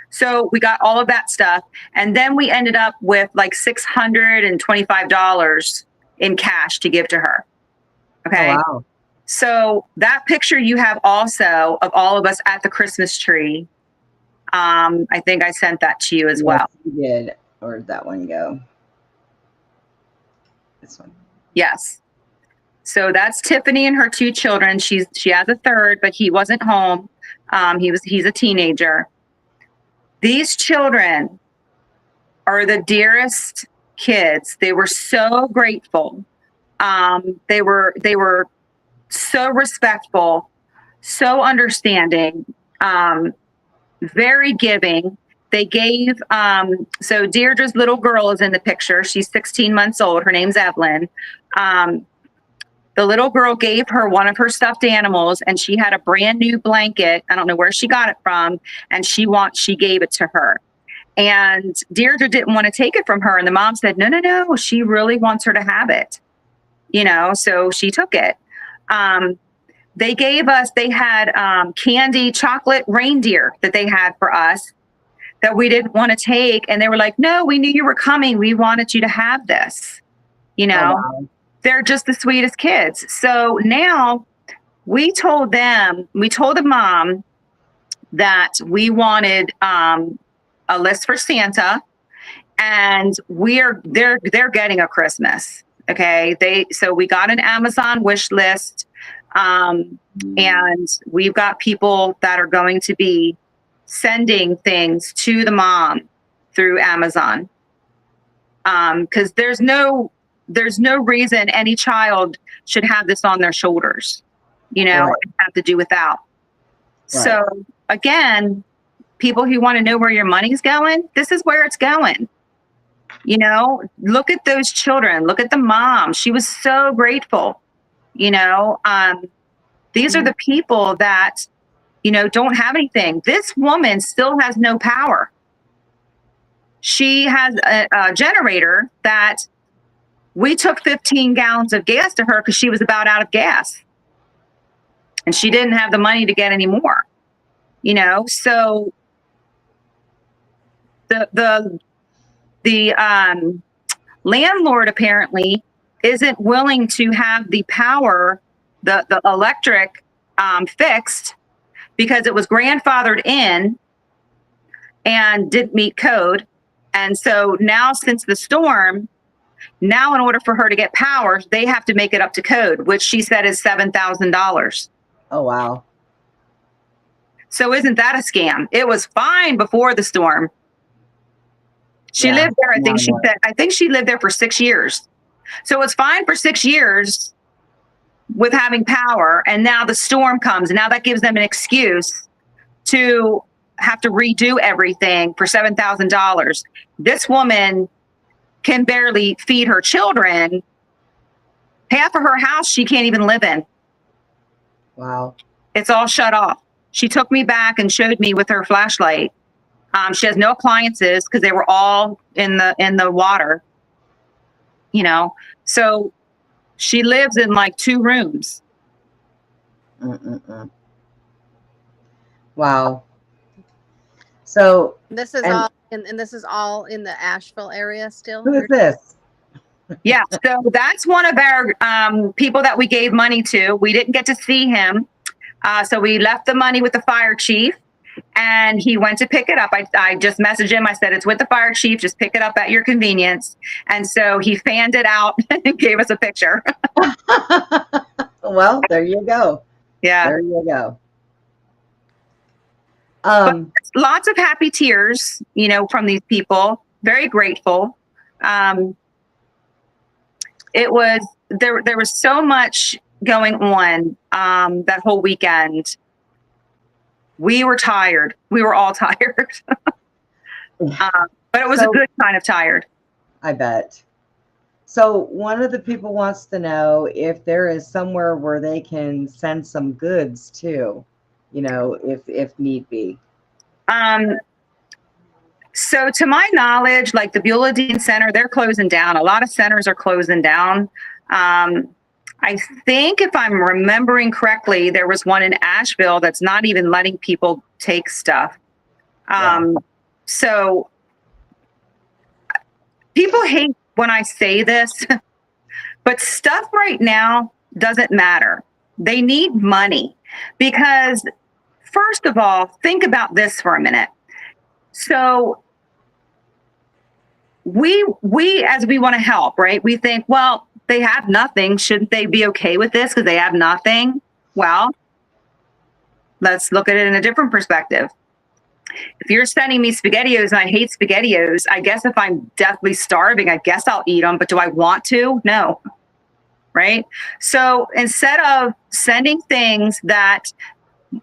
So we got all of that stuff. And then we ended up with like $625 in cash to give to her. Okay. Oh, wow. So that picture you have also of all of us at the Christmas tree. I think I sent that to you as well. You did. Or did that one go? This one. Yes. So that's Tiffany and her 2 children. She has a third, but he wasn't home. He's a teenager. These children are the dearest kids. They were so grateful. They were so respectful, so understanding, very giving. They gave, so Deirdre's little girl is in the picture. She's 16 months old. Her name's Evelyn. The little girl gave her one of her stuffed animals, and she had a brand new blanket. I don't know where she got it from. And she gave it to her. And Deirdre didn't want to take it from her. And the mom said, no, she really wants her to have it. So she took it. They had candy chocolate reindeer that they had for us that we didn't want to take. And they were like, no, we knew you were coming. We wanted you to have this, Oh, wow. They're just the sweetest kids. So now we told the mom that we wanted, a list for Santa, and they're getting a Christmas. Okay. So we got an Amazon wish list. And we've got people that are going to be sending things to the mom through Amazon. Cause there's no reason any child should have this on their shoulders, Right. and have to do without. Right. So again, people who want to know where your money's going, this is where it's going. Look at those children. Look at the mom. She was so grateful. These are the people that, don't have anything. This woman still has no power. She has a generator that we took 15 gallons of gas to her because she was about out of gas. And she didn't have the money to get any more. So the landlord apparently isn't willing to have the power, the electric fixed, because it was grandfathered in and didn't meet code. And so now, since the storm, in order for her to get power, they have to make it up to code, which she said is $7,000. Oh, wow. So isn't that a scam? It was fine before the storm. She lived there. I think she lived there for 6 years. So it's fine for 6 years with having power. And now the storm comes. And now that gives them an excuse to have to redo everything for $7,000. This woman can barely feed her children. Half of her house she can't even live in. Wow. It's all shut off. She took me back and showed me with her flashlight. She has no appliances because they were all in the water. So she lives in like 2 rooms. Wow. So This is all and this is all in the Asheville area still. who is this? Yeah, so that's one of our people that we gave money to. We didn't get to see him. So we left the money with the fire chief, and he went to pick it up. I just messaged him. I said, it's with the fire chief. Just pick it up at your convenience. And so he fanned it out and gave us a picture. Well, there you go. Yeah. There you go. But lots of happy tears, from these people. Very grateful. There was so much going on that whole weekend. We were tired. We were all tired. But it was a good kind of tired. I bet. So one of the people wants to know if there is somewhere where they can send some goods too, you know, if need be. So to my knowledge, like the Beulah Dean Center, they're closing down. A lot of centers are closing down. I think if I'm remembering correctly, there was one in Asheville that's not even letting people take stuff. So people hate when I say this, but stuff right now doesn't matter. They need money because, first of all, think about this for a minute. So we as we want to help, right? We think, well, they have nothing. Shouldn't they be okay with this because they have nothing? Well, let's look at it in a different perspective. If you're sending me SpaghettiOs and I hate SpaghettiOs, I guess if I'm deathly starving, I guess I'll eat them. But do I want to? No. Right? So instead of sending things that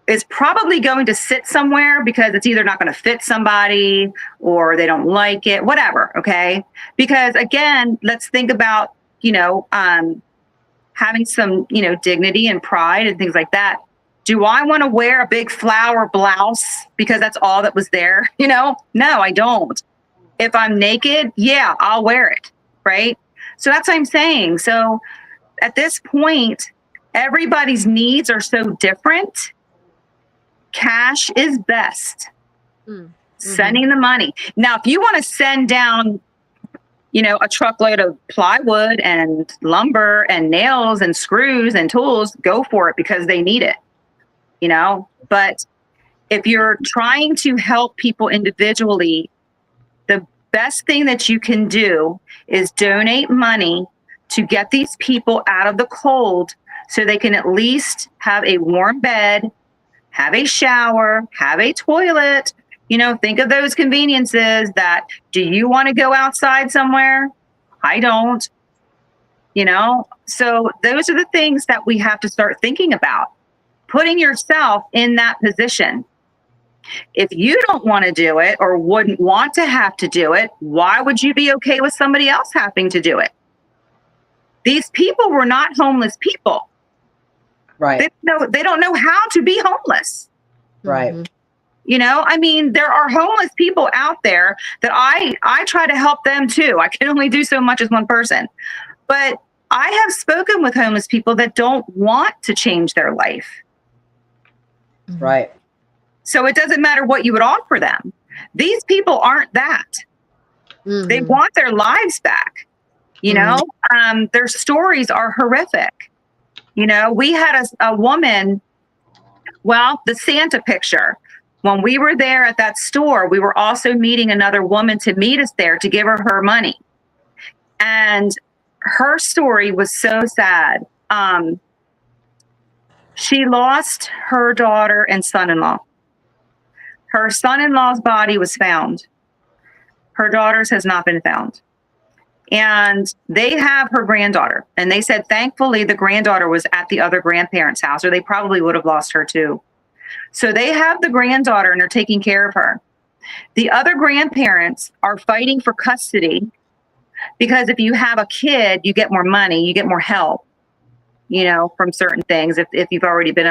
is probably going to sit somewhere because it's either not going to fit somebody or they don't like it, whatever. Okay. Because again, let's think about, having some, dignity and pride and things like that. Do I want to wear a big flower blouse because that's all that was there? No, I don't. If I'm naked, yeah, I'll wear it. Right. So that's what I'm saying. So at this point, everybody's needs are so different. Cash is best. Sending the money. Now, if you want to send down, a truckload of plywood and lumber and nails and screws and tools, go for it because they need it, But if you're trying to help people individually, the best thing that you can do is donate money to get these people out of the cold so they can at least have a warm bed, have a shower, have a toilet. Think of those conveniences that, do you want to go outside somewhere? I don't, So those are the things that we have to start thinking about, putting yourself in that position. If you don't want to do it or wouldn't want to have to do it, why would you be okay with somebody else having to do it? These people were not homeless people. Right. They don't know how to be homeless. Right. There are homeless people out there that I try to help them too. I can only do so much as one person. But I have spoken with homeless people that don't want to change their life. Right. So it doesn't matter what you would offer them. These people aren't that. They want their lives back. Their stories are horrific. We had a woman, the Santa picture. When we were there at that store, we were also meeting another woman to meet us there to give her money. And her story was so sad. She lost her daughter and son-in-law. Her son-in-law's body was found. Her daughter's has not been found. And they have her granddaughter. And they said, thankfully, the granddaughter was at the other grandparents' house, or they probably would have lost her too. So they have the granddaughter and are taking care of her. The other grandparents are fighting for custody because if you have a kid, you get more money, you get more help, from certain things if you've already been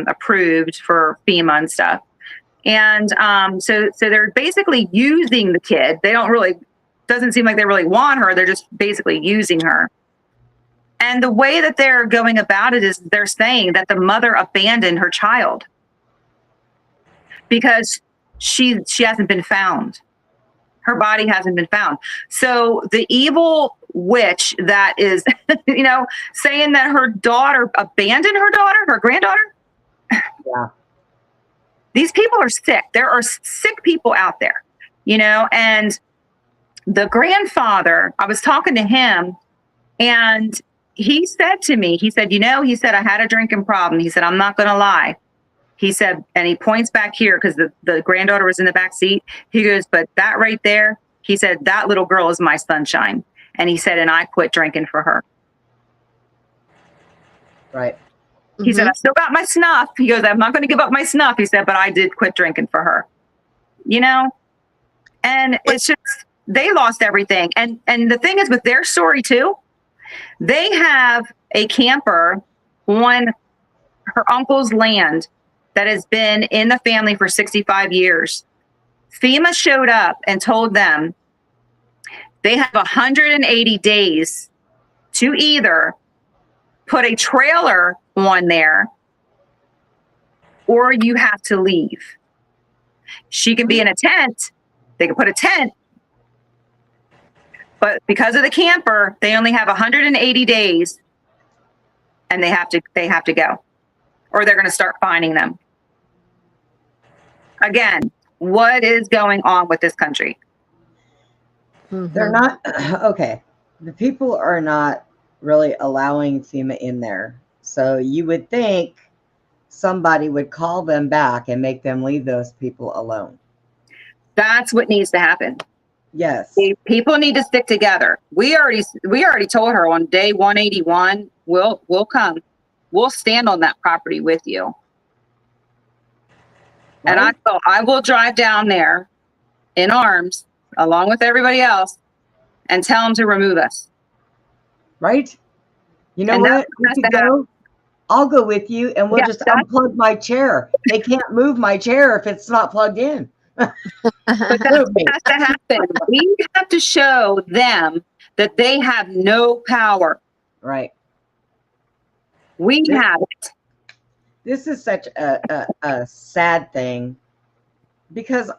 approved for FEMA and stuff. And so they're basically using the kid. They doesn't seem like they really want her. They're just basically using her. And the way that they're going about it is they're saying that the mother abandoned her child because she hasn't been found. Her body hasn't been found. So the evil witch that is, saying that her daughter abandoned her granddaughter. Yeah. These people are sick. There are sick people out there, and the grandfather, I was talking to him and he said to me, he said, I had a drinking problem. He said, I'm not going to lie. He said, and he points back here because the granddaughter was in the back seat. He goes, but that right there, he said, that little girl is my sunshine. And he said, and I quit drinking for her. Right. He said, I still got my snuff. He goes, I'm not going to give up my snuff. He said, but I did quit drinking for her, and it's just, they lost everything. And the thing is with their story too, they have a camper on her uncle's land that has been in the family for 65 years. FEMA showed up and told them they have 180 days to either put a trailer on there or you have to leave. She can be in a tent. They can put a tent. But because of the camper, they only have 180 days and they have to go, or they're going to start fining them. Again, what is going on with this country? They're not, okay. The people are not really allowing FEMA in there. So you would think somebody would call them back and make them leave those people alone. That's what needs to happen. Yes. People need to stick together. We already told her on day 181, we'll come. We'll stand on that property with you. Right. And I will drive down there in arms along with everybody else and tell them to remove us. Right. You know what? We could go. I'll go with you and we'll just unplug my chair. They can't move my chair if it's not plugged in. But that has to happen. We have to show them that they have no power. Right. We have it. This is such a sad thing because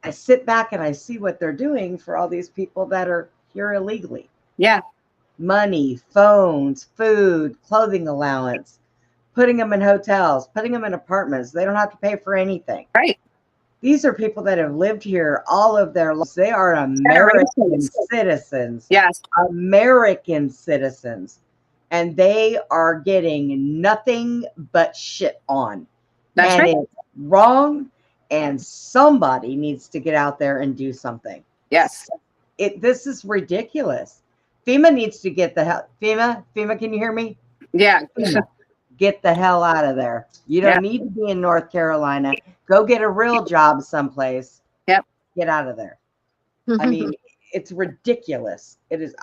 I sit back and I see what they're doing for all these people that are here illegally. Yeah. Money, phones, food, clothing allowance, putting them in hotels, putting them in apartments. They don't have to pay for anything. Right. These are people that have lived here all of their lives. They are American citizens. Yes. American citizens. And they are getting nothing but shit on. That's right. It's wrong. And somebody needs to get out there and do something. Yes. This is ridiculous. FEMA needs to get the hell. FEMA, can you hear me? Yeah. FEMA, get the hell out of there. You don't need to be in North Carolina. Go get a real job someplace. Yep. Get out of there. I mean, it's ridiculous. It is.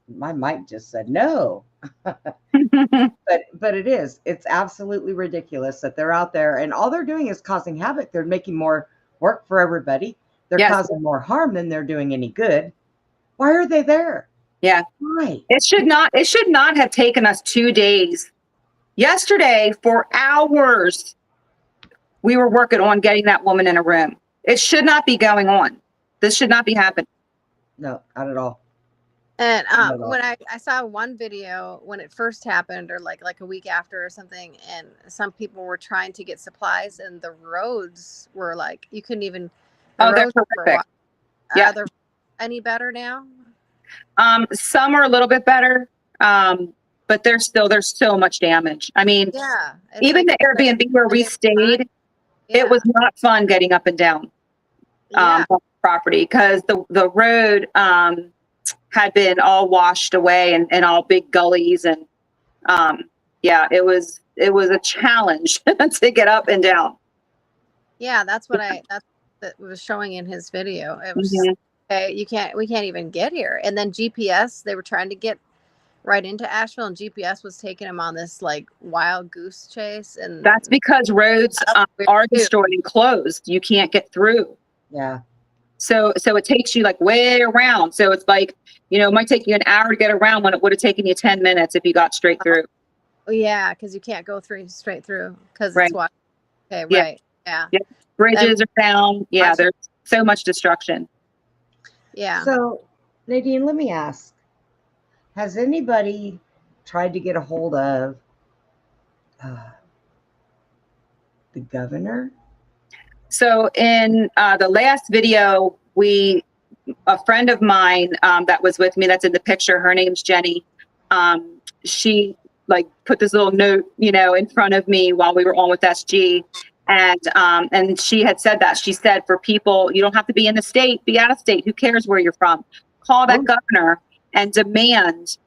My mic just said no. but it is. It's absolutely ridiculous that they're out there and all they're doing is causing havoc. They're making more work for everybody. They're causing more harm than they're doing any good. Why are they there? Yeah. Why? It should not have taken us 2 days. Yesterday, for hours, we were working on getting that woman in a room. It should not be going on. This should not be happening. No, not at all. And when I saw one video when it first happened, or like a week after or something, and some people were trying to get supplies, and the roads were like you couldn't even. They're perfect. Yeah. Are they any better now? Some are a little bit better, but there's so much damage. I mean, even the Airbnb where we stayed, it was not fun getting up and down property because the road had been all washed away and all big gullies and it was a challenge to get up and down. Yeah, that's what that was showing in his video. It was we can't even get here. And then GPS, they were trying to get right into Asheville, and GPS was taking them on this like wild goose chase. And that's because roads are destroyed and closed. You can't get through. Yeah. So it takes you like way around. So it's like, it might take you an hour to get around when it would have taken you 10 minutes if you got straight through. Oh yeah, because you can't go straight through because it's wild. Okay, right. Yeah. Bridges are down. Yeah, there's so much destruction. Yeah. So, Nadine, let me ask, has anybody tried to get a hold of the governor? So in the last video, a friend of mine that was with me, that's in the picture, her name's Jenny. She like put this little note, in front of me while we were on with SG. And she had said that. She said, for people, you don't have to be in the state, be out of state. Who cares where you're from? Call that governor and demand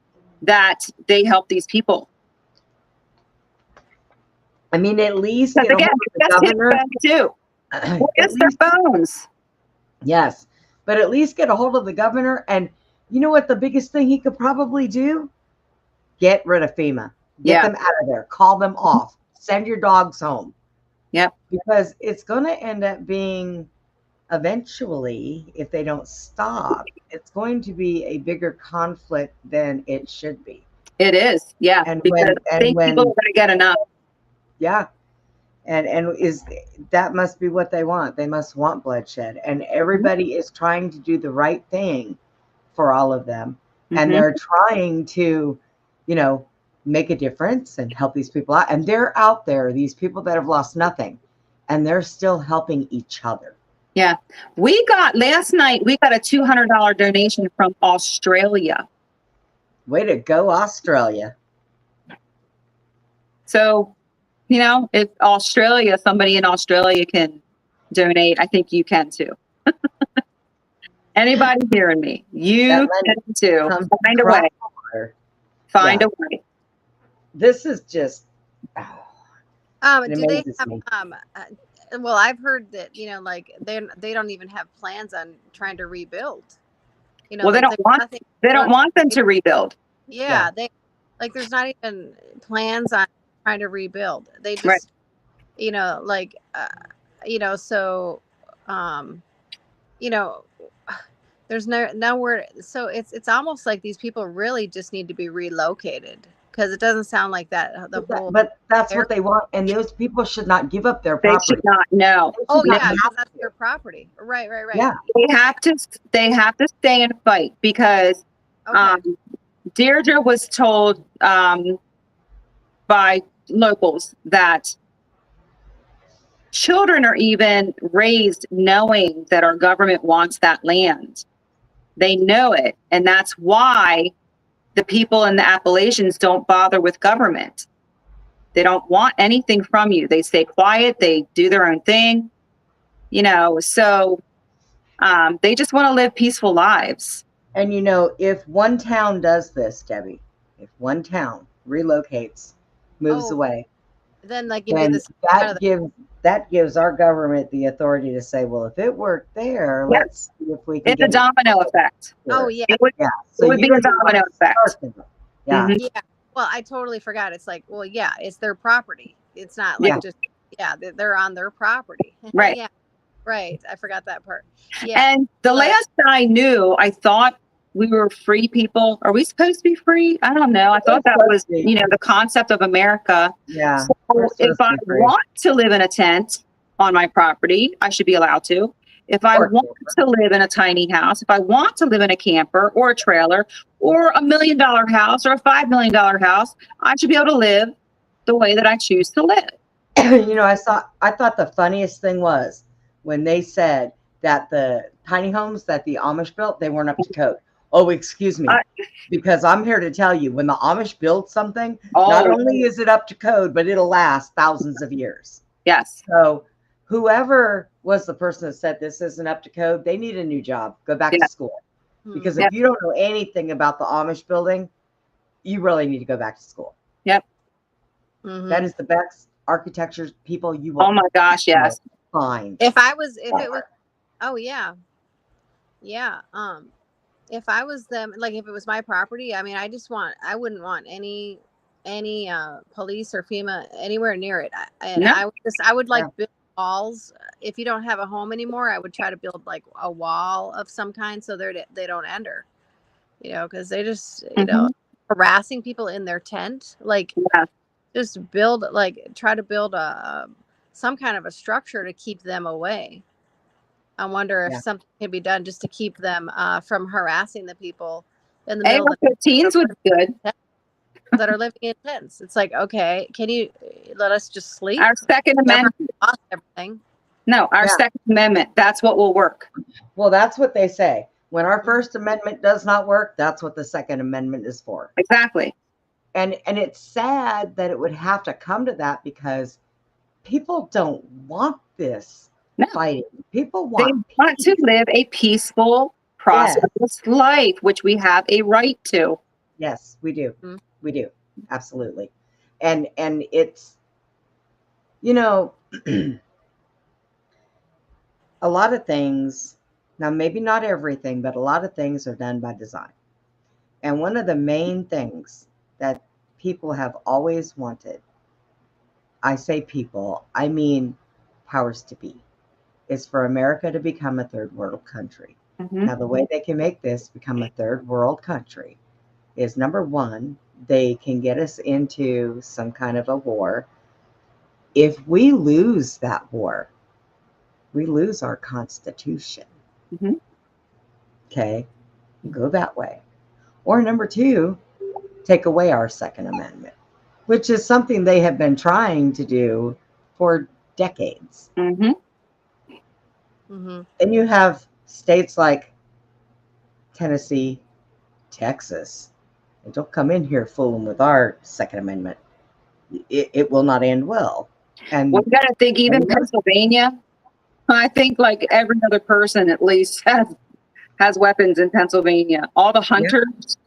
that they help these people. I mean, at least Because get a again, hold of the just hit governor. them too. At It's their least, phones. yes, but at least get a hold of the governor. And you know what? The biggest thing he could probably do: get rid of FEMA. Get Yeah. them out of there. Call them off. Send your dogs home. Yep. Because it's going to end up being, eventually, if they don't stop, it's going to be a bigger conflict than it should be. It is. Yeah. And because I think people are going to get enough. Yeah. And that must be what they want. They must want bloodshed. And everybody is trying to do the right thing for all of them. And they're trying to, make a difference and help these people out. And they're out there, these people that have lost nothing, and they're still helping each other. Yeah. Last night, we got a $200 donation from Australia. Way to go, Australia. So, if somebody in Australia can donate, I think you can too. Anybody hearing me? You can too. Find a way. Find a way. This is just. Do they have, well, I've heard that, they don't even have plans on trying to rebuild. Well, they don't want them to rebuild. Yeah. There's not even plans on trying to rebuild. They just, so, there's nowhere. So it's almost like these people really just need to be relocated, because it doesn't sound like that. But that's what they want. And those people should not give up their property. They should not. No. Oh yeah, because that's their property. Right. Yeah. They have to stay and fight, because Deirdre was told by locals that children are even raised knowing that our government wants that land. They know it. And that's why the people in the Appalachians don't bother with government. They don't want anything from you. They stay quiet. They do their own thing, so they just want to live peaceful lives. And, if one town does this, Debbie, if one town relocates, moves away, then that gives our government the authority to say, well, if it worked there, let's see if we can. It's a domino effect. Oh yeah. It would be a domino effect. Yeah. Yeah. Well, I totally forgot. It's like, well, yeah, it's their property. It's not like they're on their property. Right. Yeah. Right. I forgot that part. Yeah. And the last I knew, I thought we were free people. Are we supposed to be free? I don't know. I thought that was, the concept of America. Yeah. So if I want to live in a tent on my property, I should be allowed to. If I want to live in a tiny house, if I want to live in a camper or a trailer or $1 million house or a $5 million house, I should be able to live the way that I choose to live. I thought the funniest thing was when they said that the tiny homes that the Amish built, they weren't up to code. Oh, excuse me, because I'm here to tell you, when the Amish build something, not only is it up to code, but it'll last thousands of years. Yes. So whoever was the person that said this isn't up to code, they need a new job. Go back to school. Because if you don't know anything about the Amish building, you really need to go back to school. Yep. That is the best architecture people you will. Oh my gosh, yes. Find. If it was, oh yeah. Yeah. If I was them, if it was my property, I mean, I wouldn't want any police or FEMA anywhere near it. I would build walls. If you don't have a home anymore, I would try to build like a wall of some kind so they don't enter, because they just, harassing people in their tent, just try to build some kind of a structure to keep them away. I wonder if something can be done just to keep them from harassing the people in the middle of the teens would be good. That are living in tents. It's like, okay, can you let us just sleep? Our Second Amendment. Everything. No, our Second Amendment. That's what will work. Well, that's what they say. When our First Amendment does not work, that's what the Second Amendment is for. Exactly. And it's sad that it would have to come to that, because people don't want this fighting. People want to live a peaceful, prosperous life, which we have a right to. Yes, we do. We do. Absolutely. And it's You know, a lot of things, now maybe not everything, but a lot of things are done by design. And one of the main things that people have always wanted, I say people, I mean powers to be, is for America to become a third world country. Mhm. Now, the way they can make this become a third world country is number one, they can get us into some kind of a war. If we lose that war, we lose our Constitution. Mhm. Okay, go that way. Or number two, take away our Second Amendment, which is something they have been trying to do for decades. Mhm. Mm-hmm. And you have states like Tennessee, Texas. And don't come in here fooling with our Second Amendment. It will not end well. Well, And you got to think, even Pennsylvania. I think like every other person at least has weapons in Pennsylvania. All the hunters,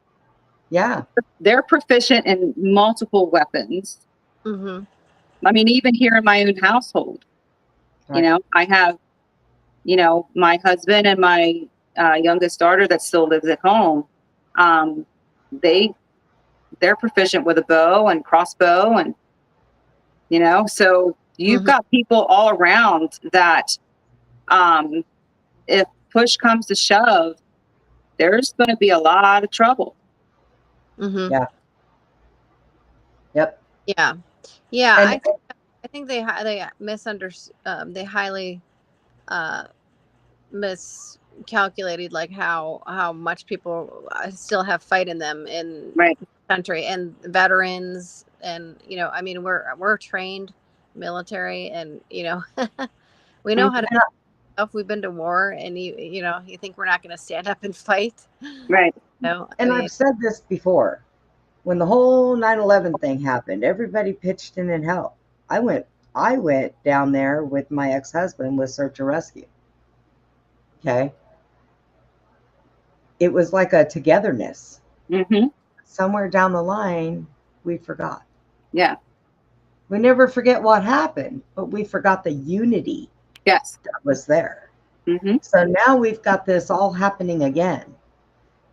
yeah, they're proficient in multiple weapons. Mm-hmm. I mean, even here in my own household, right. I have, my husband and my youngest daughter that still lives at home. Um, they're proficient with a bow and crossbow, and so you've Mhm. got people all around that, if push comes to shove, there's going to be a lot of trouble. Mm-hmm. Yeah. Yep. Yeah. Yeah. And I think they misunderstood. They highly uh, miscalculated like how much people still have fight in them in Right. the country, and veterans, and I mean, we're trained military, and we know how to stuff. We've been to war, and you think we're not going to stand up and fight. Right. No, I and mean, I've said this before. When the whole 9/11 thing happened, everybody pitched in and helped. I went down there with my ex-husband with search and rescue. Okay. It was like a togetherness. Mm-hmm. Somewhere down the line, we forgot. Yeah. We never forget what happened, but we forgot the unity Yes. that was there. Mm-hmm. So now we've got this all happening again.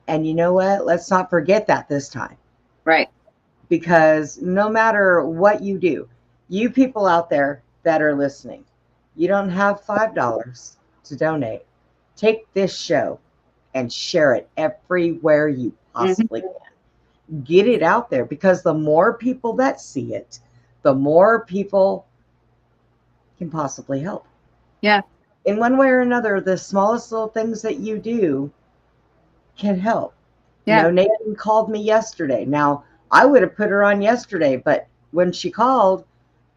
And you know what? Let's not forget that this time. Right. Because no matter what you do, you people out there that are listening, you don't have $5 to donate. Take this show and share it everywhere you possibly can. Get it out there, because the more people that see it, the more people can possibly help. Yeah. In one way or another, the smallest little things that you do can help. Yeah. Nadine called me yesterday. Now, I would have put her on yesterday, but when she called,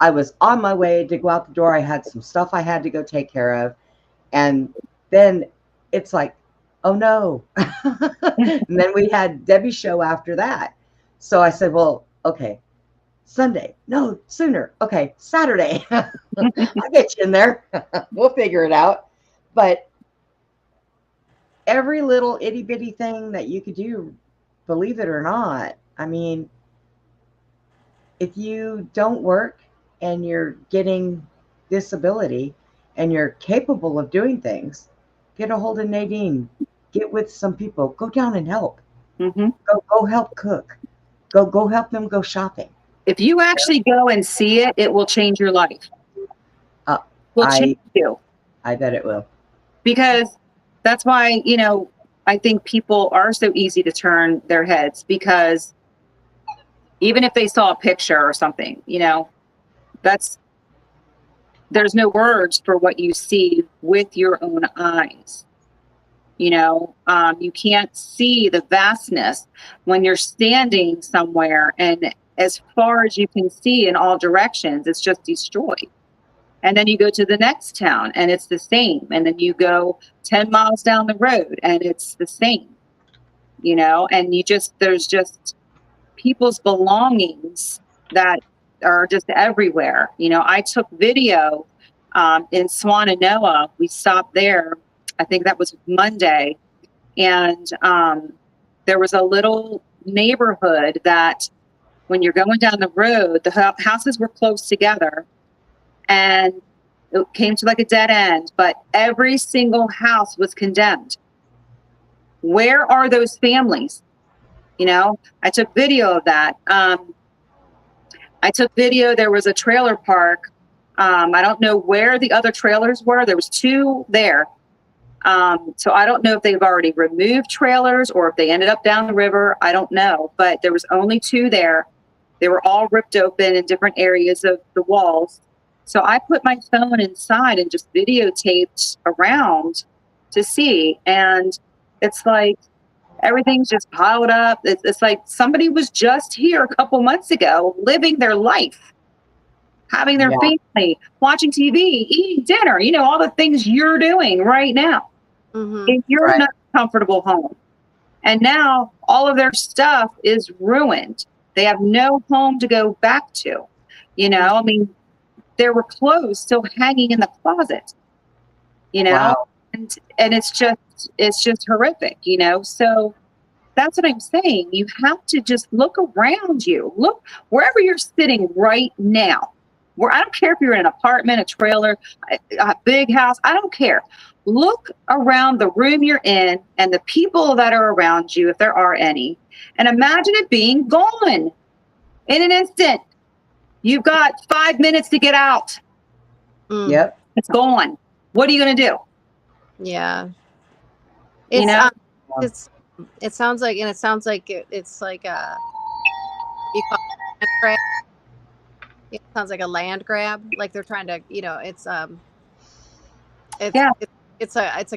I was on my way to go out the door. I had some stuff I had to go take care of. And then it's like, oh no. And then we had Debbie's show after that. So I said, well, okay, Sunday. No, sooner. Okay, Saturday. I'll get you in there. We'll figure it out. But every little itty bitty thing that you could do, believe it or not, I mean, if you don't work and you're getting disability and you're capable of doing things, get a hold of Nadine, get with some people, go down and help. Mm-hmm. Go help cook. Go help them go shopping. If you actually go and see it, it will change your life. Will change you. I bet it will. Because that's why, I think people are so easy to turn their heads, because even if they saw a picture or something, there's no words for what you see with your own eyes. You can't see the vastness when you're standing somewhere, and as far as you can see in all directions, it's just destroyed. And then you go to the next town and it's the same. And then you go 10 miles down the road and it's the same, and there's just people's belongings that are just everywhere. I took video in Swananoa. We stopped there. I think that was Monday. And there was a little neighborhood that when you're going down the road, the houses were close together. and it came to like a dead end, but every single house was condemned. Where are those families? You know, I took video of that. I took video. There was a trailer park. I don't know where the other trailers were. There was 2 there. So I don't know if they've already removed trailers or if they ended up down the river. I don't know, but there was only 2 there. They were all ripped open in different areas of the walls. So I put my phone inside and just videotaped around to see. And it's like, everything's just piled up. It's like somebody was just here a couple months ago, living their life, having their family, watching TV, eating dinner, you know, all the things you're doing right now. In your not comfortable home. And now all of their stuff is ruined. They have no home to go back to. You know, I mean, there were clothes still hanging in the closet, you know, and it's just horrific, you know. So that's what I'm saying. You have to just look around you. Look wherever you're sitting right now. Where, I don't care if you're in an apartment, a trailer, a big house, I don't care. Look around the room you're in and the people that are around you, if there are any, and imagine it being gone in an instant. You've got 5 minutes to get out. Yep. It's gone. What are you going to do? Yeah. You know? It sounds like, and it sounds like it's like you call it land grab. It sounds like a land grab. Like they're trying to, you know, it's a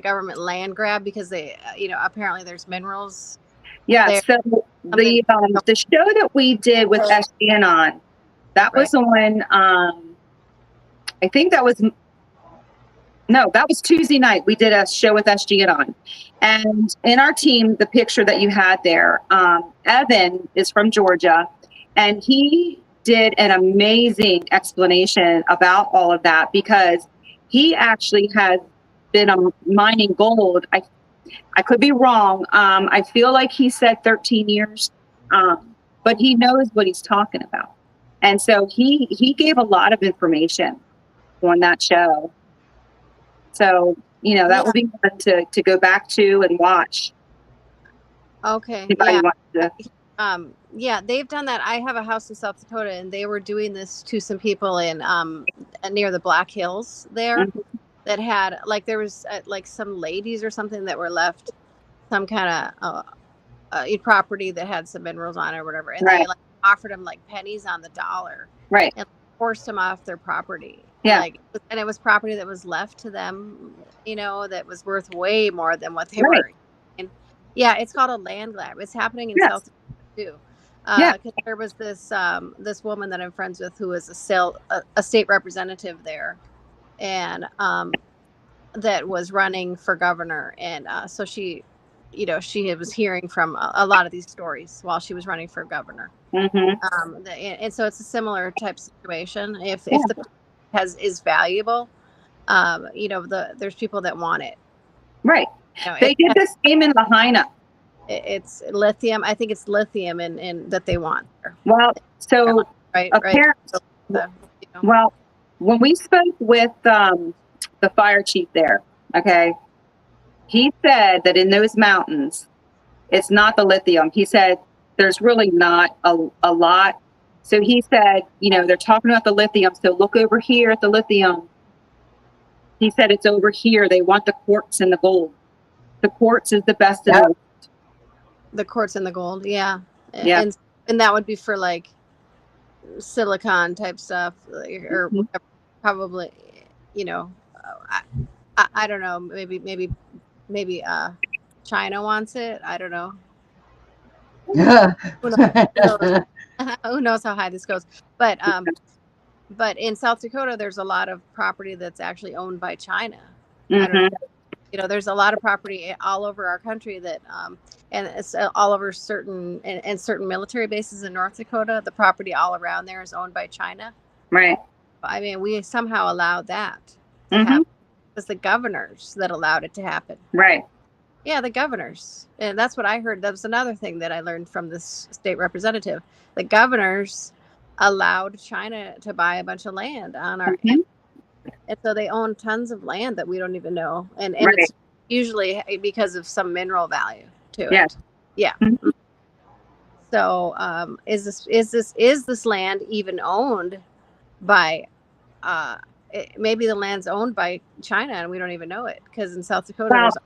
government land grab because they, you know, apparently there's minerals. Yeah. So the show that we did with SGN that was on, I think that was Tuesday night. We did a show with SGN and in our team, the picture that you had there, Evan is from Georgia, and he did an amazing explanation about all of that because he actually has been mining gold. I could be wrong. I feel like he said 13 years, but he knows what he's talking about. And so he gave a lot of information on that show. So, you know, that will be fun to go back to and watch. Okay. Yeah, they've done that. I have a house in South Dakota, and they were doing this to some people in near the Black Hills there that had like there was like some ladies or something that were left some kind of property that had some minerals on it or whatever, and they like offered them like pennies on the dollar, and forced them off their property. And it was property that was left to them, you know, that was worth way more than what they were. And it's called a land grab. It's happening in South Dakota too. Because there was this woman that I'm friends with who was a state representative there, and that was running for governor, and so she, you know, she was hearing from a lot of these stories while she was running for governor. And so it's a similar type situation. If the is valuable, you know, there's people that want it. Right. You know, they did the same in Lahaina. It's lithium. I think it's lithium in that they want. Well, so well, when we spoke with the fire chief there, okay, he said that in those mountains, it's not the lithium. He said there's really not a lot. So he said, you know, they're talking about the lithium. So look over here at the lithium. He said it's over here. They want the quartz and the gold. The quartz is the best of those. The quartz and the gold, yeah. And that would be for like silicon type stuff, or probably, you know, I don't know. Maybe China wants it. I don't know. Who knows how high this goes? But in South Dakota, there's a lot of property that's actually owned by China. I don't know. You know, there's a lot of property all over our country that, and it's all over certain military bases in North Dakota. The property all around there is owned by China. Right. I mean, we somehow allowed that to happen. It's the governors that allowed it to happen. Right. Yeah, the governors. And that's what I heard. That was another thing that I learned from this state representative. The governors allowed China to buy a bunch of land on our And so they own tons of land that we don't even know. And Right. it's usually because of some mineral value to Yeah. it. Yeah. Mhm. So is this land even owned by maybe the land's owned by China and we don't even know it, because in South Dakota Well, there's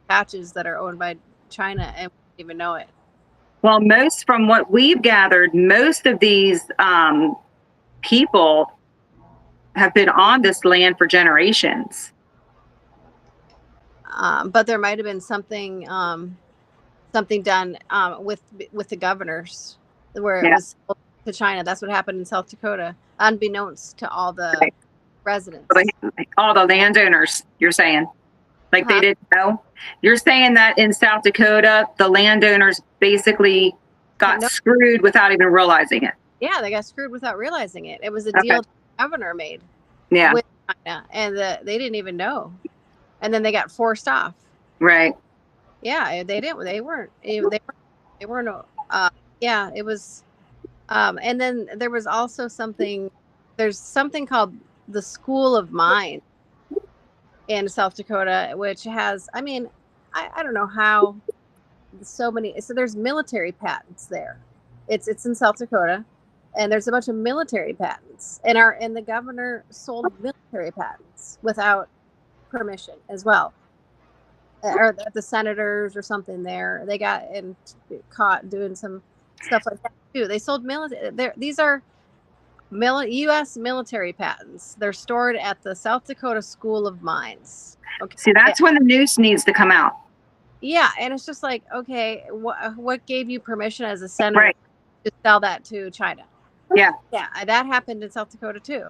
patches that are owned by China and we don't even know it. well, from what we've gathered, most of these people have been on this land for generations. But there might have been something done with the governors where it Yeah. was sold to China. That's what happened in South Dakota, unbeknownst to all the Right. residents. All the landowners, you're saying, like they didn't know. You're saying that in South Dakota, the landowners basically got No. screwed without even realizing it. Yeah, they got screwed without realizing it. It was a Okay. deal the governor made Yeah. with China, and they didn't even know, and then they got forced off. Right. Yeah, they didn't. They weren't. They weren't. Yeah, it was. And then there was also something. There's something called the School of Mines in South Dakota, which has. I mean, I don't know how so many. So there's military patents there. It's in South Dakota, and there's a bunch of military patents, and the governor sold military patents without permission as well. Or the senators or something there, they got caught doing some stuff like that too. They sold military. These are U.S. military patents. They're stored at the South Dakota School of Mines. Okay. See, that's when the news needs to come out. Yeah, and it's just like, okay, what gave you permission as a senator Right. to sell that to China? Yeah. Yeah, that happened in South Dakota too.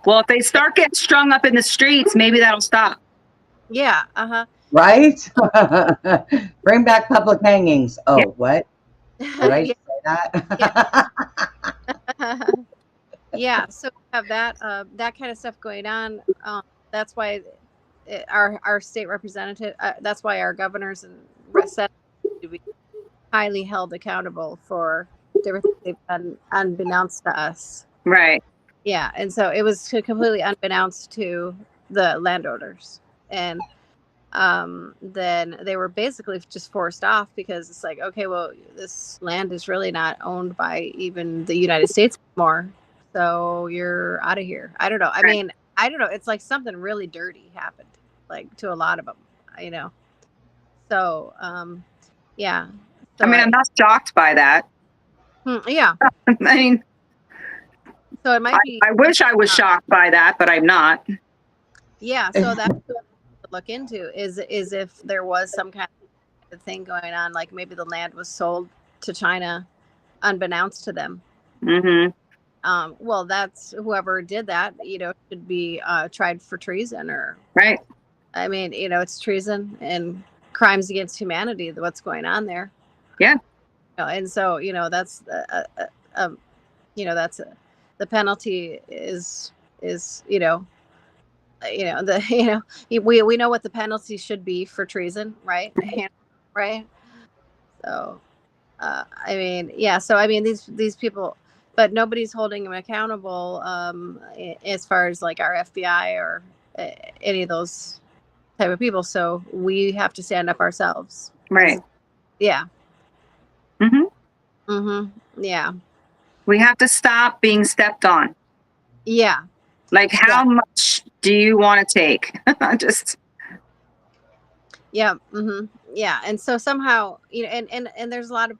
Well, if they start getting strung up in the streets, maybe that'll stop. Yeah. Right? Bring back public hangings. Oh, Yeah. what? Did I say that? Yeah, so we have that kind of stuff going on. That's why our state representative. That's why our governors and senators to be highly held accountable for everything they've done, unbeknownst to us. Right. Yeah, and so it was completely unbeknownst to the landowners, and then they were basically just forced off, because it's like, okay, well, this land is really not owned by even the United States anymore, so you're out of here. I don't know. I mean, I don't know. It's like something really dirty happened, like to a lot of them, you know. So, yeah. So I mean, I'm not shocked by that. Yeah. I mean, so it might be. I wish I was shocked by that, but I'm not. Yeah. So that's what to look into is if there was some kind of thing going on, like maybe the land was sold to China unbeknownst to them. Mm-hmm. Well, that's whoever did that, you know, should be tried for treason, or Right. I mean, you know, it's treason and crimes against humanity. What's going on there? Yeah. You know, and so, you know, that's you know, that's the penalty is you know the we know what the penalty should be for treason, right? Right. So I mean, yeah, so I mean these people, but nobody's holding them accountable as far as like our FBI or any of those type of people, so we have to stand up ourselves. Right. Yeah. Yeah. We have to stop being stepped on. Yeah. Like, how much do you want to take? Just. Yeah. Yeah. And so somehow, you know, and there's a lot of,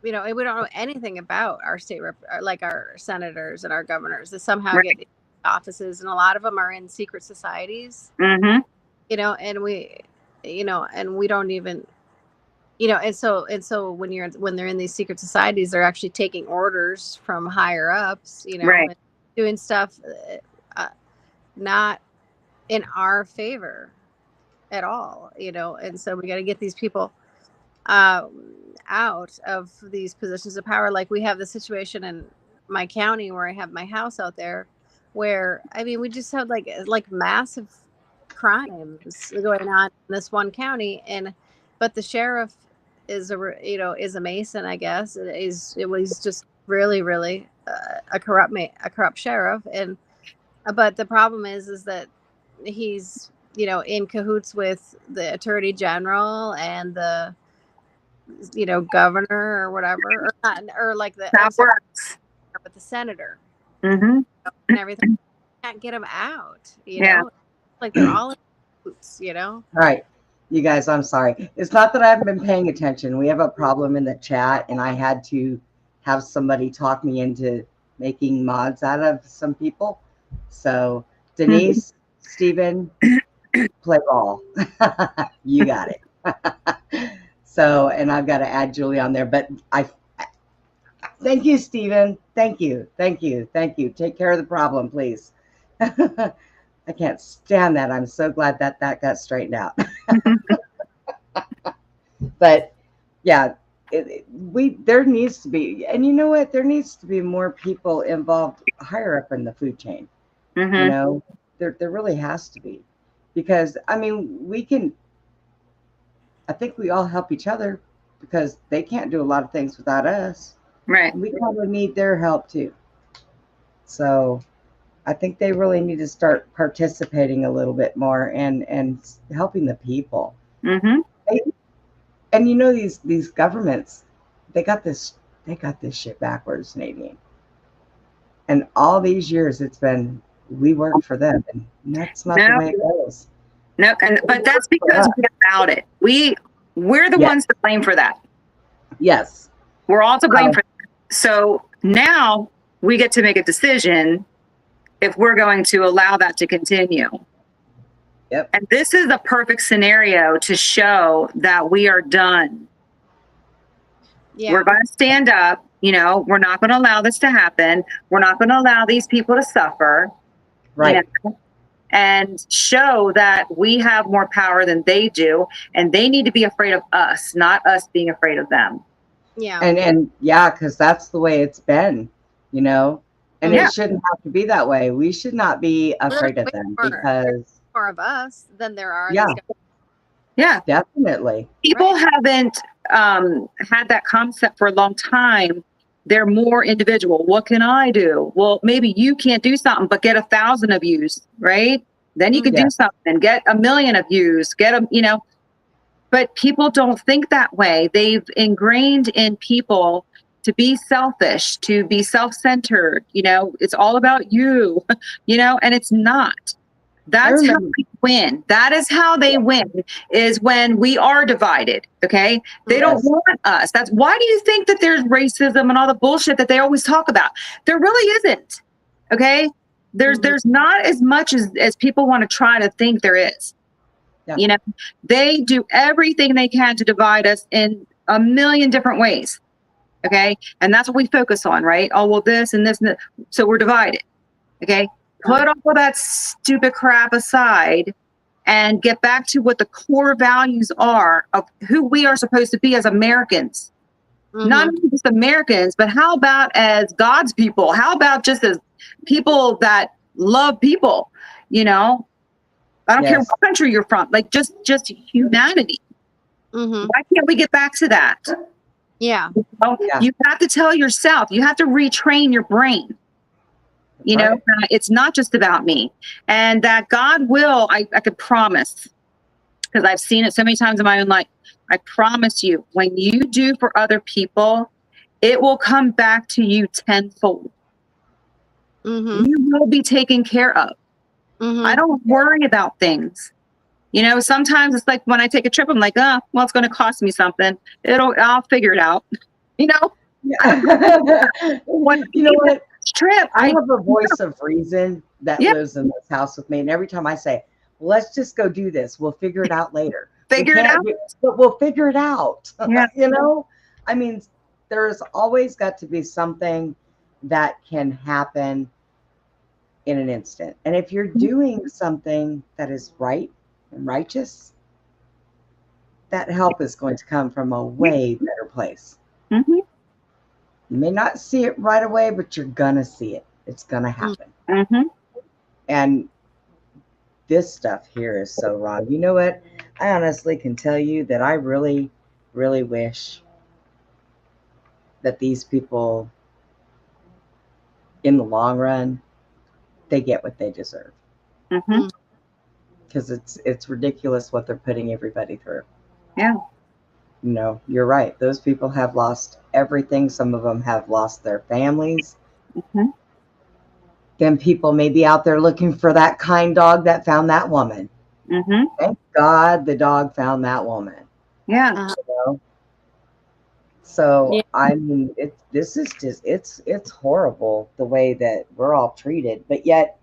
you know, we don't know anything about our state rep, like our senators and our governors that somehow Right. get offices, and a lot of them are in secret societies. Mm-hmm. You know, and we don't even, you know, and so when they're in these secret societies, they're actually taking orders from higher ups, you know, Right. and doing stuff not in our favor at all, you know. And so we got to get these people out of these positions of power. Like we have the situation in my county where I have my house out there, where I mean we just have like massive crimes going on in this one county, but the sheriff is a Mason, I guess. It was just really a corrupt sheriff, and But the problem is that he's, in cahoots with the attorney general and the, governor or whatever, or not, or like the, I'm That sorry, works. but the senator Mm-hmm. and everything. Can't get them out, Yeah. like they're all in cahoots, All right. You guys, I'm sorry. It's not that I haven't been paying attention. We have a problem in the chat, and I had to have somebody talk me into making mods out of some people. So, Denise, Stephen, play ball. You got it. So, and I've got to add Julie on there. But thank you, Stephen. Thank you. Thank you. Thank you. Take care of the problem, please. I can't stand that. I'm so glad that got straightened out. But yeah, there needs to be, and you know what? There needs to be more people involved higher up in the food chain. Mm-hmm. There really has to be, because I mean, I think we all help each other because they can't do a lot of things without us. Right. And we kind of need their help too. So I think they really need to start participating a little bit more and helping the people. Mm-hmm. And these governments, they got this shit backwards, Nadine. And all these years it's been, we work for them, and that's not the way it goes. No, but that's because we're about it. We're the ones to blame for that. Yes. We're all to blame for that. So now we get to make a decision if we're going to allow that to continue. Yep. And this is a perfect scenario to show that we are done. Yeah. We're going to stand up. We're not going to allow this to happen. We're not going to allow these people to suffer. Right. And show that we have more power than they do. And they need to be afraid of us, not us being afraid of them. Yeah. And yeah, because that's the way it's been, and it shouldn't have to be that way. We should not be afraid of them, because more of us than there are. Yeah, definitely. People haven't had that concept for a long time. They're more individual. What can I do? Well, maybe you can't do something, but get 1,000 of views, right? Then you can do something, get 1 million of views, get them, but people don't think that way. They've ingrained in people to be selfish, to be self-centered. It's all about you, and it's not. That's how we win. That is how they win, is when we are divided. Okay. They don't want us. That's why do you think that there's racism and all the bullshit that they always talk about? There really isn't. Okay. There's not as much as people want to try to think there is. Yeah. They do everything they can to divide us in a million different ways. Okay. And that's what we focus on, right? Oh, well, this and this and that. So we're divided. Okay. Put all that stupid crap aside and get back to what the core values are of who we are supposed to be as Americans. Not just Americans, but how about as God's people? How about just as people that love people? I don't care what country you're from, like just humanity. Why can't we get back to that? Yeah. You have to tell yourself, you have to retrain your brain. It's not just about me, and that God will, I could promise, because I've seen it so many times in my own life. I promise you, when you do for other people, it will come back to you tenfold. You will be taken care of. I don't worry about things. Sometimes it's like when I take a trip, I'm like, well, it's going to cost me something. I'll figure it out. You know what? Trip. I have a voice of reason that lives in this house with me. And every time I say, well, let's just go do this, we'll figure it out later. But we'll figure it out. Yeah. There's always got to be something that can happen in an instant. And if you're doing something that is right and righteous, that help is going to come from a way better place. You may not see it right away, but you're going to see it. It's going to happen. And this stuff here is so wrong. You know what? I honestly can tell you that I really, really wish that these people, in the long run, they get what they deserve. Mm-hmm. Because it's ridiculous what they're putting everybody through. Yeah. You know, you're right. Those people have lost everything. Some of them have lost their families. Mm-hmm. Then people may be out there looking for that kind dog that found that woman. Mm-hmm. Thank God the dog found that woman. Yeah. You know? So Yeah. I mean, this is just it's horrible the way that we're all treated. But yet,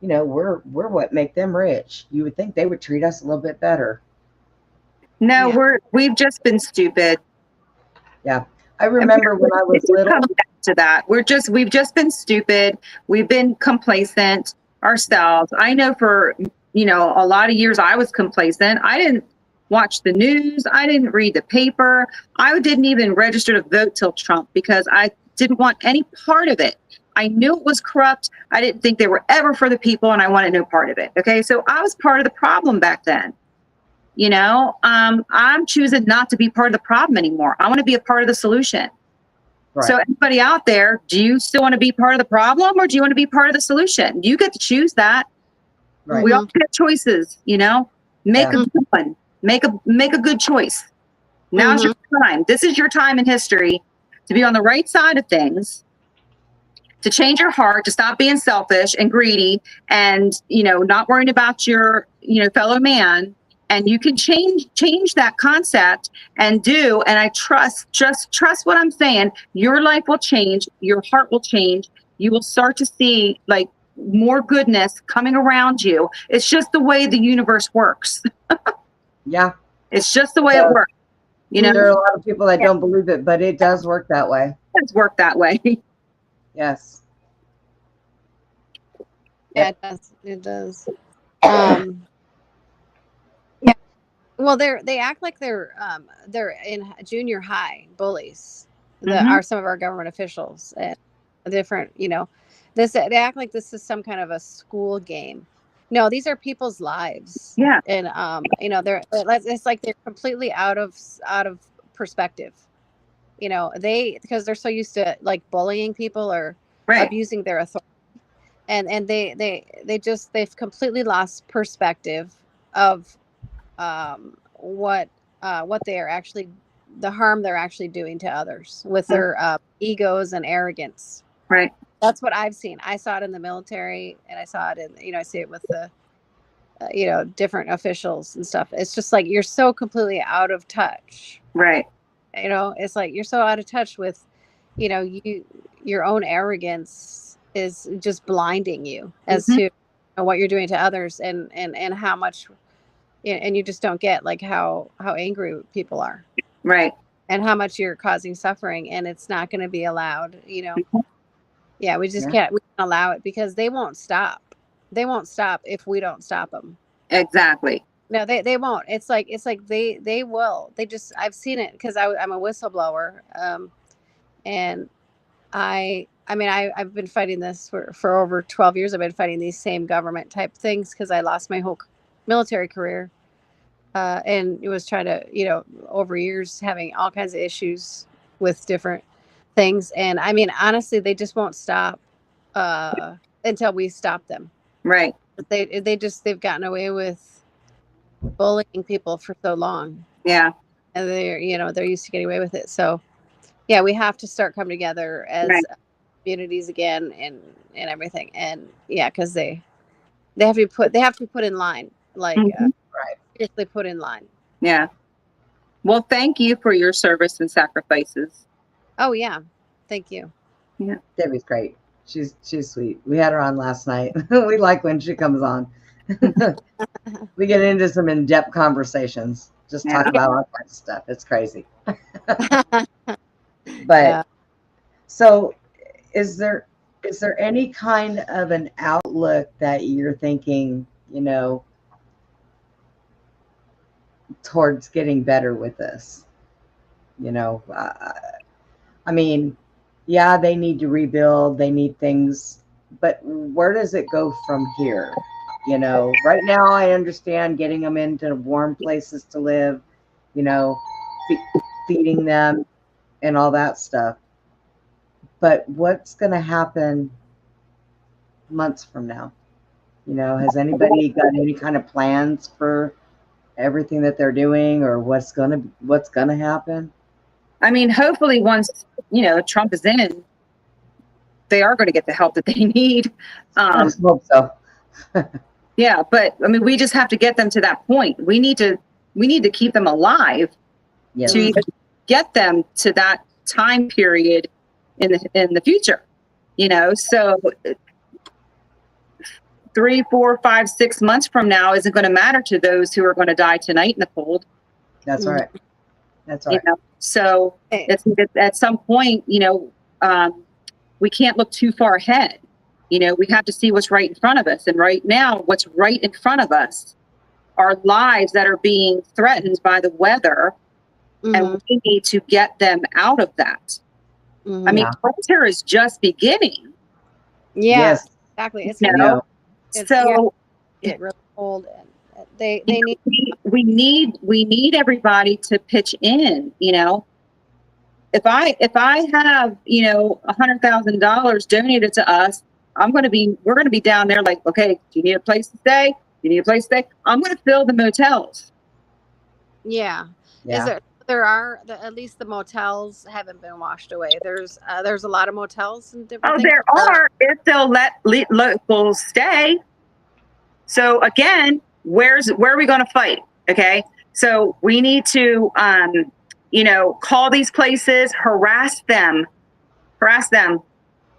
you know, we're what make them rich. You would think they would treat us a little bit better. No, Yeah. we've just been stupid. Yeah. I remember when I was It just little. comes back to that. We've just been stupid. We've been complacent ourselves. I know for, a lot of years I was complacent. I didn't watch the news. I didn't read the paper. I didn't even register to vote till Trump because I didn't want any part of it. I knew it was corrupt. I didn't think they were ever for the people, and I wanted no part of it. Okay. So I was part of the problem back then. I'm choosing not to be part of the problem anymore. I want to be a part of the solution. Right. So everybody out there, do you still want to be part of the problem or do you want to be part of the solution? You get to choose that. Right. We all get choices, make Yeah. a good one, make a good choice. Now's your time. This is your time in history to be on the right side of things, to change your heart, to stop being selfish and greedy and, not worrying about your, fellow man. And you can change that concept and I just trust what I'm saying. Your life will change. Your heart will change. You will start to see like more goodness coming around you. It's just the way the universe works. Yeah. It's just the way it works. There are a lot of people that don't believe it, but it does work that way. It does work that way. Yes. Yeah, it does. Yeah. Well, they act like they're in junior high bullies. Mhm. Some of our government officials and different, they act like this is some kind of a school game. No, these are people's lives. Yeah. And it's like they're completely out of perspective. Because they're so used to like bullying people or Right. abusing their authority. And they've completely lost perspective of what they are actually, the harm they're actually doing to others with their egos and arrogance. Right. That's what I've seen. I saw it in the military, and I saw it in, I see it with the different officials and stuff. It's just like you're so completely out of touch. Right. It's like you're so out of touch with your own arrogance is just blinding you as to what you're doing to others and how much, and you just don't get like how angry people are, right, and how much you're causing suffering, and it's not going to be allowed. Yeah, we just can't allow it because they won't stop. They won't stop if we don't stop them. Exactly. No, they won't. It's like they will. They just, I've seen it because I'm a whistleblower, and I've been fighting this for over 12 years. I've been fighting these same government type things because I lost my whole military career, and it was trying to over years having all kinds of issues with different things. And honestly, they just won't stop until we stop them. Right. They've gotten away with bullying people for so long. Yeah. And they're used to getting away with it. So yeah, we have to start coming together as communities again and everything. And yeah, because they have to be put in line, like seriously put in line. Yeah. Well, thank you for your service and sacrifices. Oh yeah, thank you. Yeah, Debbie's great. She's sweet. We had her on last night. We like when she comes on. We get into some in-depth conversations. Just talk about all kinds of stuff. It's crazy. But so is there any kind of an outlook that you're thinking, towards getting better with this? Yeah, they need to rebuild, they need things, but where does it go from here? Right now I understand getting them into warm places to live, feeding them and all that stuff. But what's going to happen months from now? You know, has anybody got any kind of plans for everything that they're doing or what's gonna happen? I mean, hopefully once, Trump is in, they are going to get the help that they need. I hope so. Yeah, but I mean, we just have to get them to that point. We need to keep them alive Yes. to even get them to that time period in the future. So 3, 4, 5, 6 months from now isn't going to matter to those who are going to die tonight in the cold. That's right. That's right. So it's at some point, we can't look too far ahead. We have to see what's right in front of us. And right now, what's right in front of us are lives that are being threatened by the weather. And we need to get them out of that. I mean, winter is just beginning. Yes. Exactly. It's so get really cold, and they need. We need everybody to pitch in. If I have $100,000 donated to us, we're going to be down there like, okay, do you need a place to stay? I'm going to fill the motels. Yeah. Is there are at least the motels haven't been washed away. There's a lot of motels and different things. There are, if they'll let locals stay. So again, where are we going to fight? Okay. So we need to, call these places, harass them,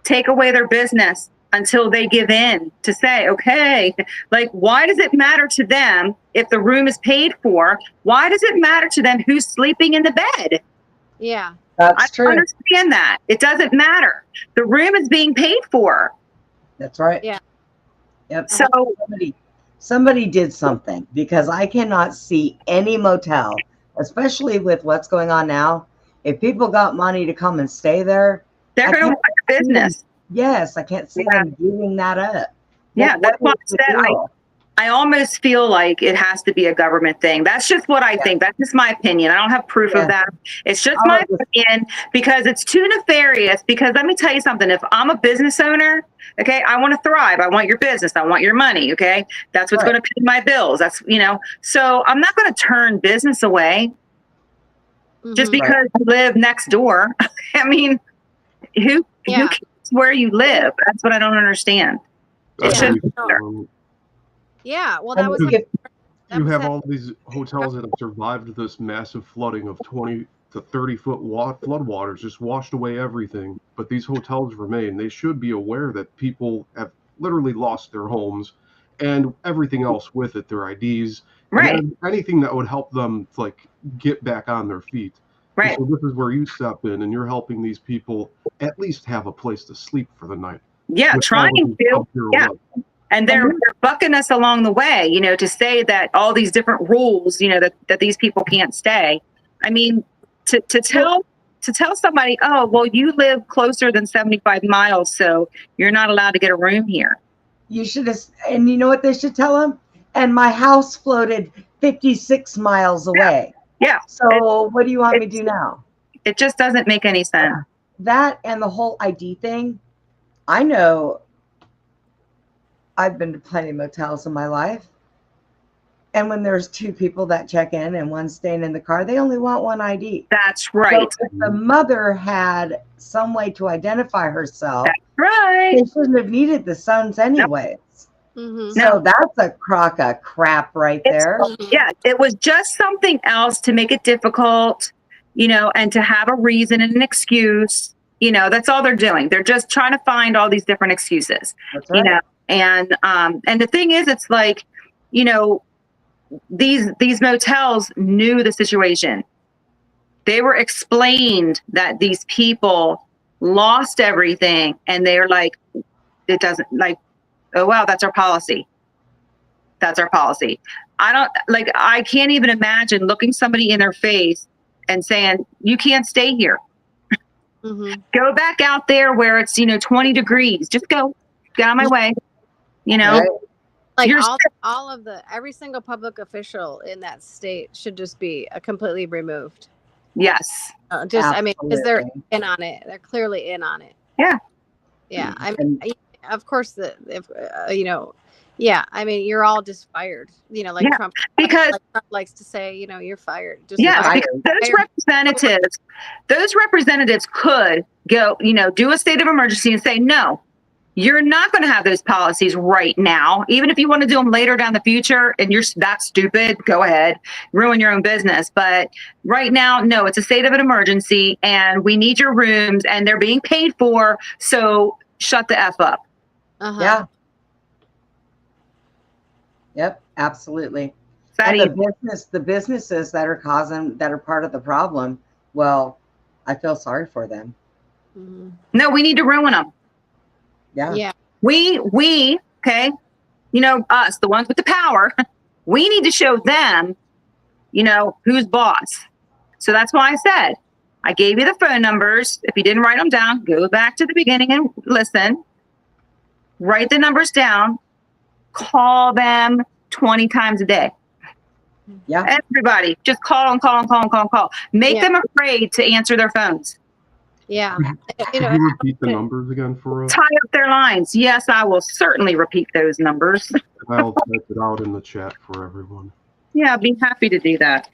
take away their business until they give in to say, okay, like, why does it matter to them if the room is paid for? Why does it matter to them who's sleeping in the bed? Yeah. That's true. I understand that. It doesn't matter. The room is being paid for. That's right. Yeah. Yep. So somebody did something, because I cannot see any motel, especially with what's going on now. If people got money to come and stay there, they're going to want their business. Yes, I can't see them giving that up. Yeah, that's what I said. I almost feel like it has to be a government thing. That's just what I think. That's just my opinion. I don't have proof of that. It's just my opinion, because it's too nefarious. Because let me tell you something. If I'm a business owner, okay, I want to thrive. I want your business. I want your money. Okay, that's what's going to pay my bills. That's So I'm not going to turn business away just because you live next door. I mean, who cares where you live? That's what I don't understand. Yeah, well, that was you have all these hotels that have survived this massive flooding of 20 to 30-foot floodwaters, just washed away everything. But these hotels remain. They should be aware that people have literally lost their homes and everything else with it, their IDs, and anything that would help them get back on their feet. Right. So this is where you step in, and you're helping these people at least have a place to sleep for the night. Yeah, trying to. Yeah. And they're bucking us along the way, to say that all these different rules, that these people can't stay. I mean, to tell somebody, oh, well, you live closer than 75 miles, so you're not allowed to get a room here. You should have, and you know what they should tell them? And my house floated 56 miles away. Yeah. So what do you want me to do now? It just doesn't make any sense. That and the whole ID thing. I know I've been to plenty of motels in my life. And when there's two people that check in and one's staying in the car, they only want one ID. That's right. So if the mother had some way to identify herself, that's right, they shouldn't have needed the sons anyways. So that's a crock of crap right there. Yeah, it was just something else to make it difficult, and to have a reason and an excuse. That's all they're doing. They're just trying to find all these different excuses. That's right. And the thing is, it's like, these motels knew the situation. They were explained that these people lost everything, and they're like, it doesn't, like, oh, wow, that's our policy. That's our policy. I can't even imagine looking somebody in their face and saying, you can't stay here. Go back out there where it's, 20 degrees. Just go. Get out of my way. Right. Like every single public official in that state should just be completely removed. Yes. I mean, because they're in on it. They're clearly in on it. Yeah. Yeah. of course, if yeah, I mean, you're all just fired. Like Yeah, Trump, because like Trump likes to say, you're fired. Just yeah, fired. because those representatives could go, do a state of emergency and say, no, you're not going to have those policies right now. Even if you want to do them later down the future and you're that stupid, go ahead, ruin your own business. But right now, no, it's a state of an emergency and we need your rooms and they're being paid for. So shut the F up. Yeah. Yep, absolutely. And the businesses that are part of the problem, well, I feel sorry for them. Mhm. No, we need to ruin them. Yeah. Yeah. We, okay, us, the ones with the power, we need to show them, who's boss. So that's why I said, I gave you the phone numbers. If you didn't write them down, go back to the beginning and listen. Write the numbers down. Call them 20 times a day. Yeah. Everybody, just call and call and call and call and call. Make them afraid to answer their phones. Yeah. Could you repeat the numbers again for us? Tie up their lines. Yes, I will certainly repeat those numbers. I'll type it out in the chat for everyone. Yeah, I'd be happy to do that.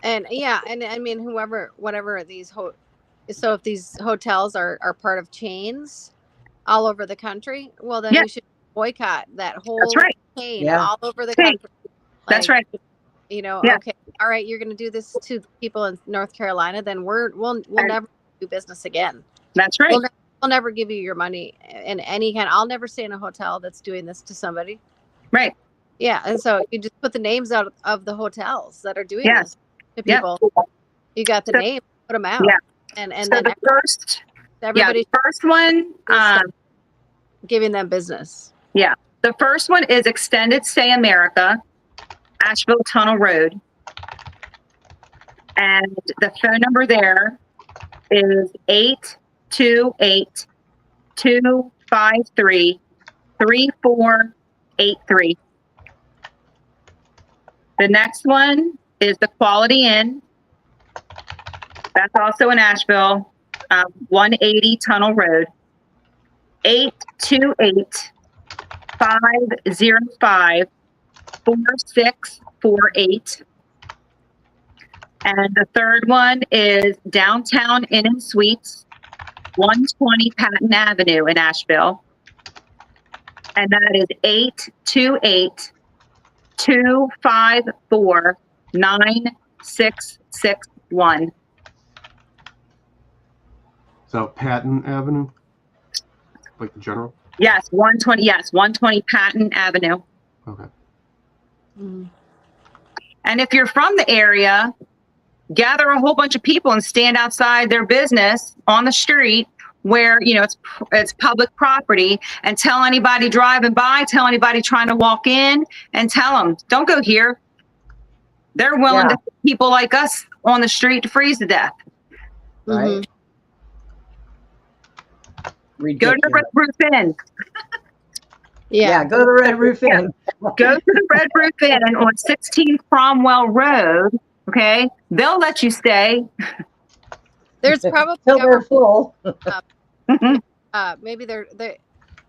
And I mean, whatever these so if these hotels are part of chains all over the country, well then we should boycott that whole chain all over the country. That's right. Okay, all right, you're going to do this to people in North Carolina, then we'll never do business again. That's right. We'll never give you your money in any kind. I'll never stay in a hotel that's doing this to somebody. Right. Yeah, and so you just put the names out of the hotels that are doing this to people. You got the name, put them out. Yeah. And so then the first one, giving them business. Yeah. The first one is Extended Stay America, Asheville Tunnel Road. And the phone number there is 828-253-3483. The next one is the Quality Inn. That's also in Asheville, 180 Tunnel Road. 828-505-4648. And the third one is Downtown Inn and Suites, 120 Patton Avenue in Asheville. And that is 828-254-9661. So Patton Avenue? Like the general? Yes, 120. Yes, 120 Patton Avenue. Okay. Mm. And if you're from the area, gather a whole bunch of people and stand outside their business on the street where it's public property, and tell anybody driving by, tell anybody trying to walk in, and tell them, don't go here. They're willing to put people like us on the street to freeze to death. Right. Mm-hmm. Go to the Red Roof Inn. Yeah, go to the Red Roof Inn. Go to the Red Roof Inn on 16 Cromwell Road. Okay, they'll let you stay. There's probably till they're full. Maybe they're the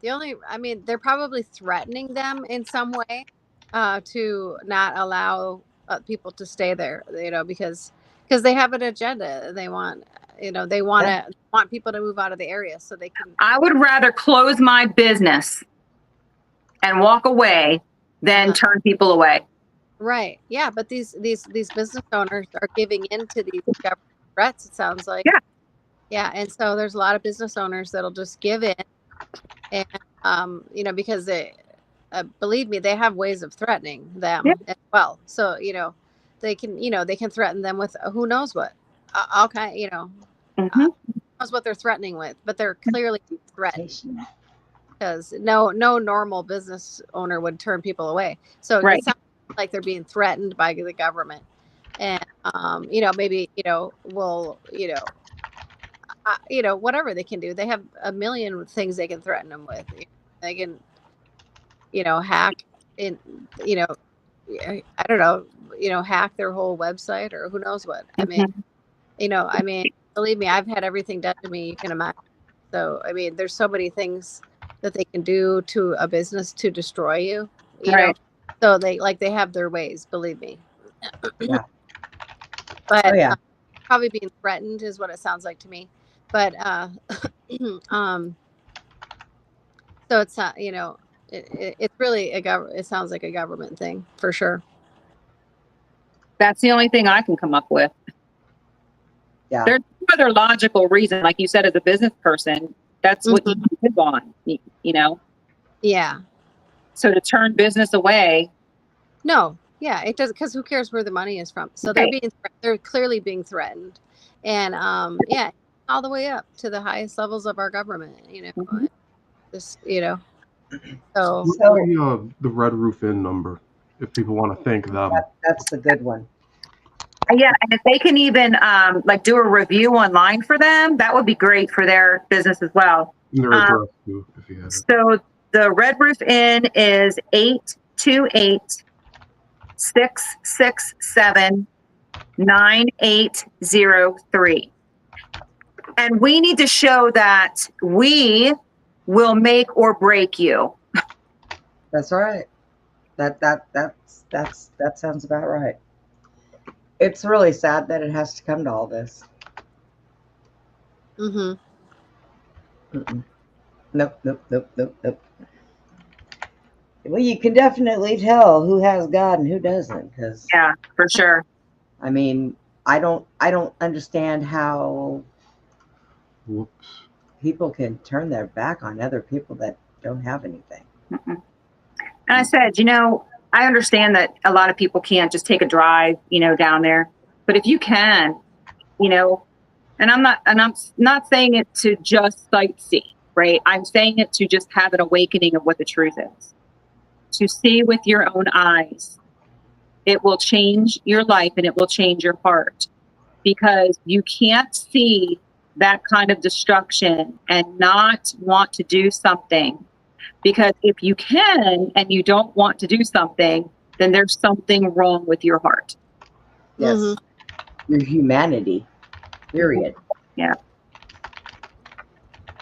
only. I mean, they're probably threatening them in some way to not allow people to stay there. Because they have an agenda. They want. They want people to move out of the area so they can. I would rather close my business and walk away than turn people away. Right. Yeah. But these business owners are giving in to these government threats, it sounds like. Yeah. Yeah. And so there's a lot of business owners that'll just give in. And, because they, believe me, they have ways of threatening them as well. So, they can threaten them with who knows what. All kind, knows what they're threatening with, but they're clearly threatened because no normal business owner would turn people away. So it sounds like they're being threatened by the government, and maybe will whatever they can do. They have a million things they can threaten them with. They can hack in I don't know hack their whole website or who knows what. I mean, believe me, I've had everything done to me you can imagine. So, I mean, there's so many things that they can do to a business to destroy you. You Right. know, so they have their ways. Believe me. Yeah. But Oh yeah. probably being threatened is what it sounds like to me. But so it's not, it's really it sounds like a government thing for sure. That's the only thing I can come up with. Yeah. There's no other logical reason, like you said, as a business person, that's what you live on, you know? Yeah. So to turn business away. No, yeah, it does, because who cares where the money is from? So they're clearly being threatened, and yeah, all the way up to the highest levels of our government. This, so So The Red Roof Inn number, if people want to thank them. that's the good one. Yeah, and if they can even like do a review online for them, that would be great for their business as well. And their address too, if you have it. So the Red Roof Inn is 828-667-9803. And we need to show that we will make or break you. That's all right. That sounds about right. It's really sad that it has to come to all this. mm-hmm. Nope. Well, you can definitely tell who has God and who doesn't, because Yeah, for sure. I mean, I don't understand how Whoops. people can turn their back on other people that don't have anything. And I said, I understand that a lot of people can't just take a drive, down there. But if you can, and I'm not saying it to just sightsee, right? I'm saying it to just have an awakening of what the truth is. To see with your own eyes. It will change your life and it will change your heart, because you can't see that kind of destruction and not want to do something. Because if you can and you don't want to do something, then there's something wrong with your heart. Yes. Your humanity. Period. Yeah.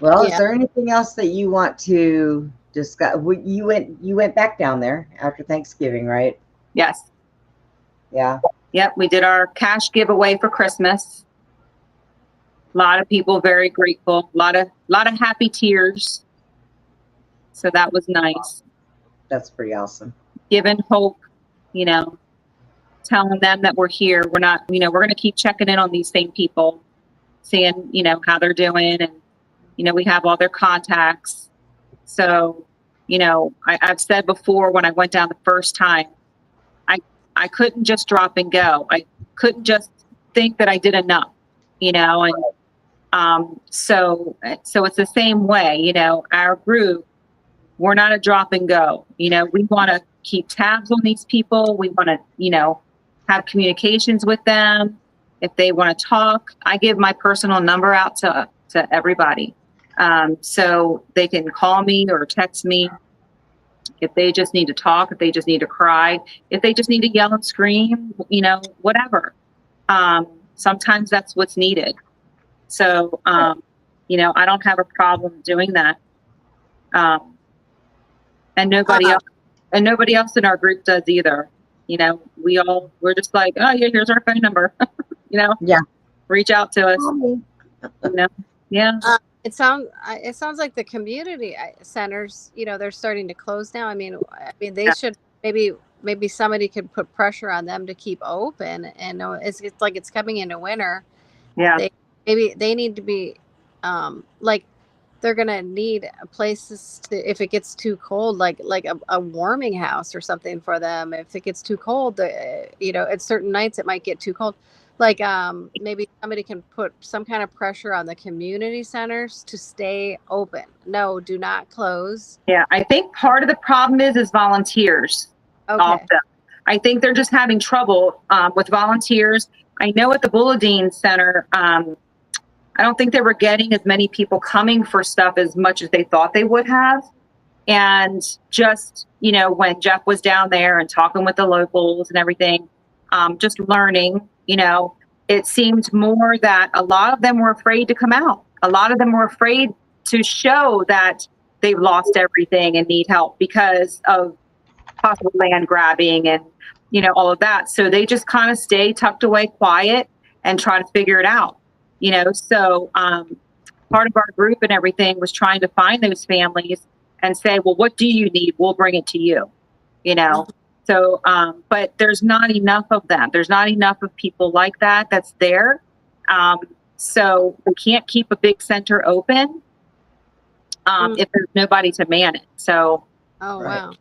Well, is there anything else that you want to discuss? You went back down there after Thanksgiving, right? Yes. Yeah. Yep. We did our cash giveaway for Christmas. A lot of people very grateful. A lot of happy tears. So that was nice. That's pretty awesome. Giving hope, telling them that we're here. We're not, we're going to keep checking in on these same people, seeing, how they're doing. And, we have all their contacts. So, I've said before, when I went down the first time, I couldn't just drop and go. I couldn't just think that I did enough, and so it's the same way, our group, we're not a drop and go. We want to keep tabs on these people. We want to, have communications with them. If they want to talk, I give my personal number out to everybody. So they can call me or text me if they just need to talk, if they just need to cry, if they just need to yell and scream, whatever. Sometimes that's what's needed. So, I don't have a problem doing that. And nobody else in our group does either. We're just like, oh yeah, here's our phone number. Yeah. Reach out to us. Yeah. It sounds like the community centers, they're starting to close now. I mean, they should maybe somebody could put pressure on them to keep open. And it's like it's coming into winter. Yeah. They need to be like, they're gonna need places to, if it gets too cold, like a warming house or something for them. If it gets too cold, at certain nights it might get too cold. Like maybe somebody can put some kind of pressure on the community centers to stay open. No, do not close. Yeah, I think part of the problem is volunteers. Okay. Also. I think they're just having trouble with volunteers. I know at the Bulladine Center, I don't think they were getting as many people coming for stuff as much as they thought they would have. And just, when Jeff was down there and talking with the locals and everything, just learning, it seemed more that a lot of them were afraid to come out. A lot of them were afraid to show that, they've lost everything and need help because of possible land grabbing and, you know, all of that. So they just kind of stay tucked away quiet and try to figure it out, you know. So part of our group and everything was trying to find those families and say, well, what do you need? We'll bring it to you, you know. So, but there's not enough of them. There's not enough of people like that that's there. So we can't keep a big center open if there's nobody to man it. So. Oh, wow.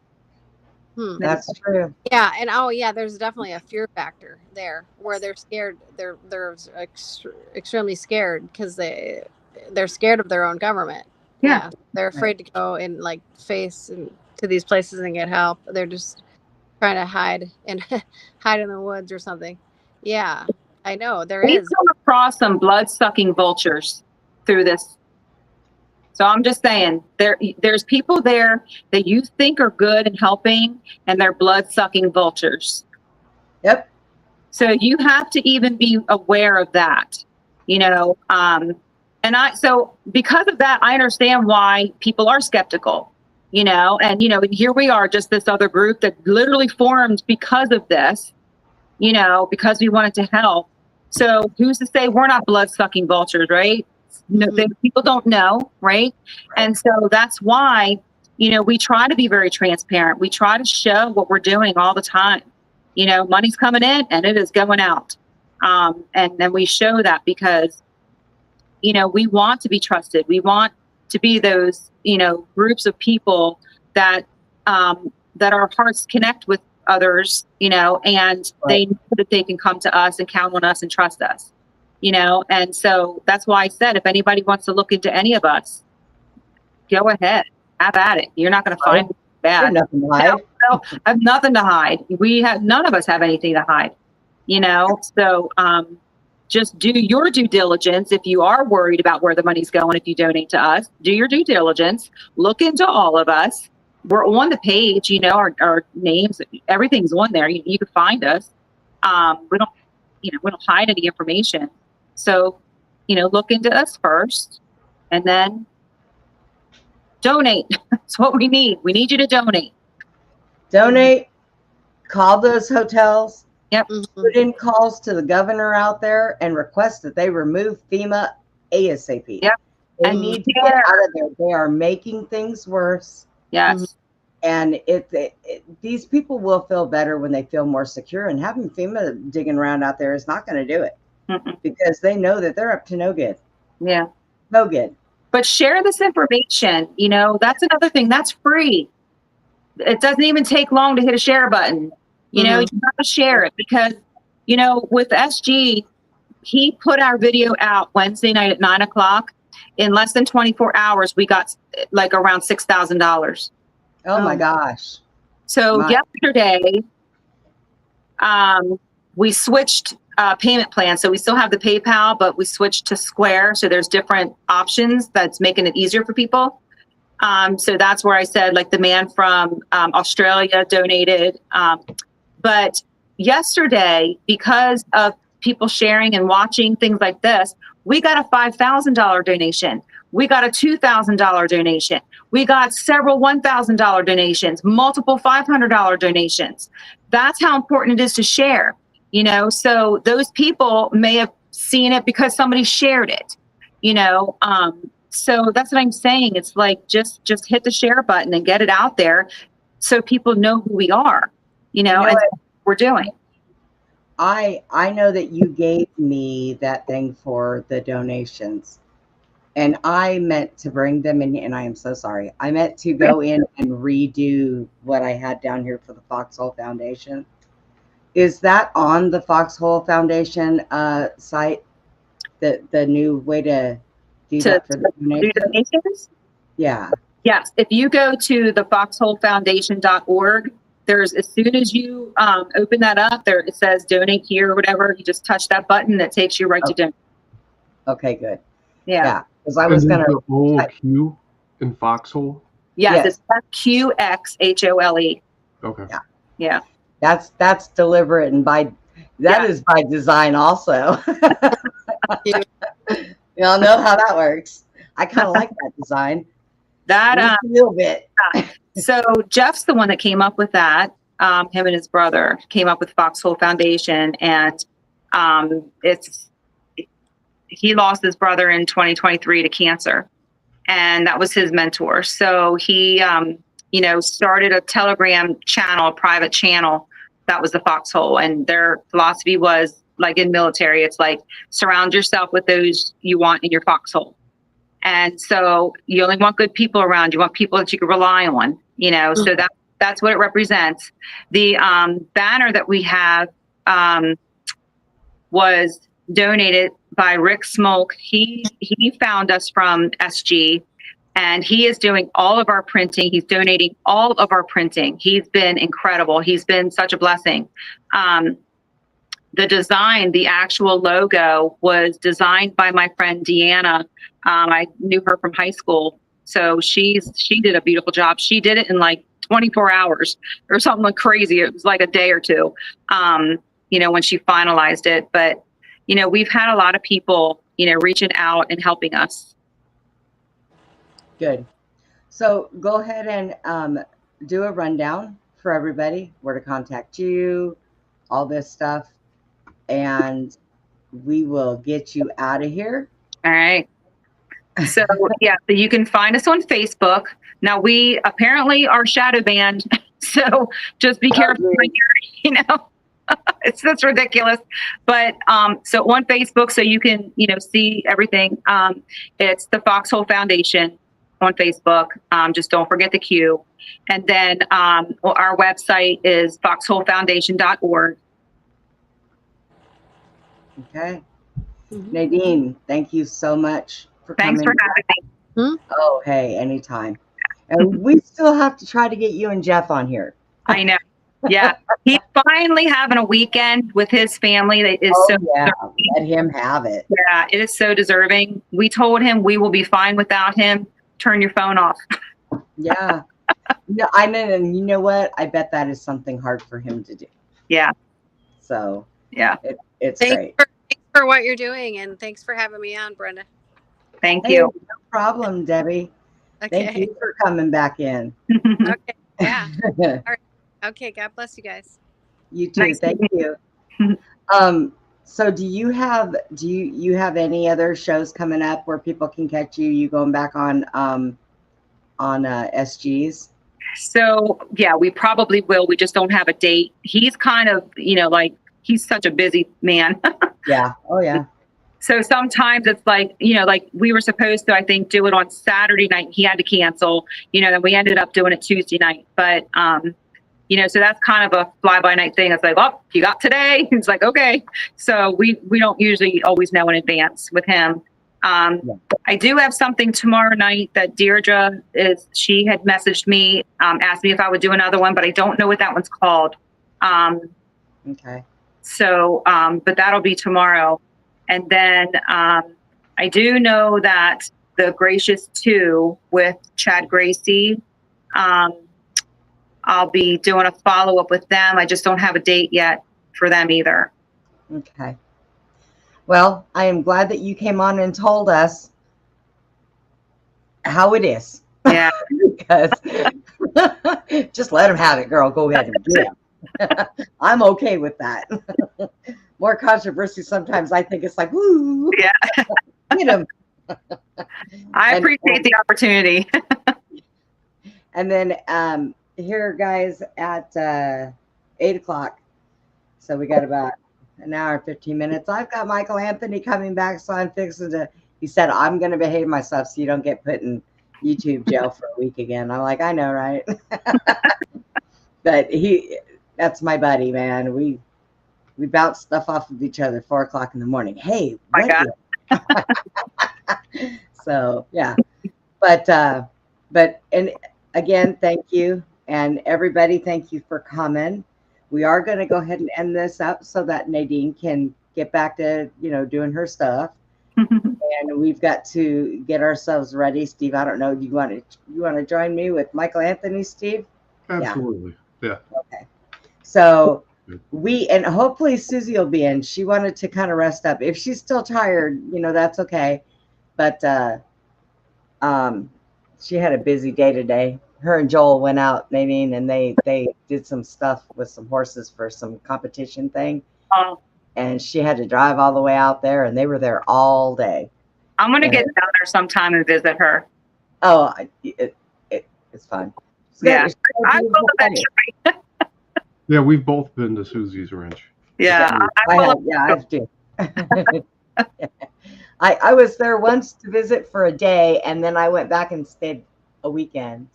That's true. Yeah, and there's definitely a fear factor there where they're scared. They're extremely scared because they're scared of their own government. Yeah, they're afraid to go and like face to these places and get help. They're just trying to hide in the woods or something. Yeah, I know We've come across some blood-sucking vultures through this. So I'm just saying, there's people there that you think are good and helping, and they're blood-sucking vultures. Yep. So you have to even be aware of that, you know. So because of that, I understand why people are skeptical, you know. And, you know, here we are, just this other group that literally formed because of this, you know, because we wanted to help. So who's to say we're not blood-sucking vultures, right? No, people don't know, right? And so that's why, you know, we try to be very transparent. We try to show what we're doing all the time. You know, money's coming in and it is going out. And then we show that because, you know, we want to be trusted. We want to be those, you know, groups of people that that our hearts connect with others, you know, and they know that they can come to us and count on us and trust us. You know, and so that's why I said, if anybody wants to look into any of us, go ahead, have at it. You're not going to find bad. Nothing to hide. No, I have nothing to hide. None of us have anything to hide, you know. So just do your due diligence. If you are worried about where the money's going, if you donate to us, do your due diligence. Look into all of us. We're on the page, you know, our names, everything's on there. You can find us. We don't hide any information. So, you know, look into us first and then donate. That's what we need. We need you to donate. Donate, call those hotels. Yep. Put in calls to the governor out there and request that they remove FEMA ASAP. Yep. They need to get out of there. They are making things worse. Yes. And these people will feel better when they feel more secure. And having FEMA digging around out there is not going to do it. Because they know that they're up to no good. Yeah. No good. But share this information. You know, that's another thing. That's free. It doesn't even take long to hit a share button. You know, you have to share it because, you know, with SG, he put our video out Wednesday night at 9:00. In less than 24 hours, we got like around $6,000. Oh my gosh. So yesterday, we switched payment plan. So we still have the PayPal, but we switched to Square. So there's different options that's making it easier for people. So that's where I said, like, the man from Australia donated. But yesterday, because of people sharing and watching things like this, we got a $5,000 donation. We got a $2,000 donation. We got several $1,000 donations, multiple $500 donations. That's how important it is to share. You know, so those people may have seen it because somebody shared it, you know. So that's what I'm saying. It's like, just hit the share button and get it out there so people know who we are, you know, and what we're doing. I know that you gave me that thing for the donations, and I meant to bring them in, and I am so sorry. I meant to go in and redo what I had down here for the FQXHOLE Foundation. Is that on the FQXHOLE Foundation site? The new way to do that for the donations? Yeah. Yes. If you go to the FQXHOLEFoundation.org, there's, as soon as you open that up, there it says donate here or whatever. You just touch that button, that takes you right to donate. Okay, good. Yeah. Because I was going to. The Q in FQXHOLE? Yes, it's FQXHOLE. Okay. Yeah. That's deliberate, and is by design also. Y'all know how that works. I kind of like that design. That Just a little bit. So Jeff's the one that came up with that. Him and his brother came up with FQXHOLE Foundation, and he lost his brother in 2023 to cancer, and that was his mentor. So he, started a Telegram channel, a private channel. That was the FQXHOLE, and their philosophy was like in military. It's like surround yourself with those you want in your FQXHOLE. And so you only want good people around. You want people that you can rely on, so that's what it represents. The banner that we have was donated by Rick Smolk. He found us from SG, and he is doing all of our printing. He's donating all of our printing. He's been incredible. He's been such a blessing. The design, the actual logo, was designed by my friend Deanna. I knew her from high school, so she did a beautiful job. She did it in like 24 hours or something like crazy. It was like a day or two, when she finalized it. But we've had a lot of people, reaching out and helping us. Good. So go ahead and do a rundown for everybody, where to contact you, all this stuff, and we will get you out of here. All right. So so you can find us on Facebook. Now we apparently are shadow banned, so just be careful. It's just ridiculous. But so on Facebook, so you can see everything. It's the FQXHOLE Foundation on Facebook. Just don't forget the Q. And then our website is FQXHOLEFoundation.org. Okay. Nadine, thank you so much for coming. Thanks for having me. Oh, hey, anytime. And we still have to try to get you and Jeff on here. I know. Yeah. He's finally having a weekend with his family. That is deserving. Let him have it. Yeah, it is so deserving. We told him we will be fine without him. Turn your phone off. Yeah. I know, and you know what? I bet that is something hard for him to do. Yeah. So yeah, it's thanks great. Thanks for what you're doing, and thanks for having me on, Brenda. Thank you. No problem, Debbie. Okay. Thank you for coming back in. Okay. Yeah. All right. Okay. God bless you guys. You too. Nice Thank you. So do you have any other shows coming up where people can catch you? You going back on SGs? So yeah, we probably will. We just don't have a date. He's kind of, he's such a busy man. Yeah. Oh yeah. So sometimes it's like, like we were supposed to, I think, do it on Saturday night. He had to cancel, then we ended up doing it Tuesday night. But, so that's kind of a fly-by-night thing. It's like, oh, you got today? It's like, okay. So we don't usually always know in advance with him. I do have something tomorrow night that Deirdre she had messaged me, asked me if I would do another one, but I don't know what that one's called. Okay. So, but that'll be tomorrow. And then I do know that the Gracious 2 with Chad Gracie, I'll be doing a follow-up with them. I just don't have a date yet for them either. Okay. Well, I am glad that you came on and told us how it is. Yeah. Because just let him have it, girl. Go ahead and do it. I'm okay with that. More controversy sometimes. I think it's like, woo. Yeah. Get him. I appreciate the opportunity. And then here, guys, at 8 o'clock. So we got about an hour and 15 minutes. I've got Michael Anthony coming back, so I'm fixing to. He said, I'm going to behave myself so you don't get put in YouTube jail for a week again. I'm like, I know, right? But that's my buddy, man. We bounce stuff off of each other 4 o'clock in the morning. Hey, so yeah, but and again, thank you, and everybody, thank you for coming. We are going to go ahead and end this up so that Nadine can get back to doing her stuff. And we've got to get ourselves ready. Steve, I don't know, do you want to join me with Michael Anthony, Steve? Absolutely. Yeah. Okay. So and hopefully Susie will be in. She wanted to kind of rest up. If she's still tired, that's okay. But she had a busy day today. Her and Joel went out, Nadine, and they did some stuff with some horses for some competition thing. Oh, And she had to drive all the way out there, and they were there all day. I'm going to get down there sometime and visit her. Oh, it's fun. It's Yeah. good. I will eventually. Yeah, we've both been to Susie's Ranch. Yeah. I have to. I was there once to visit for a day, and then I went back and stayed a weekend,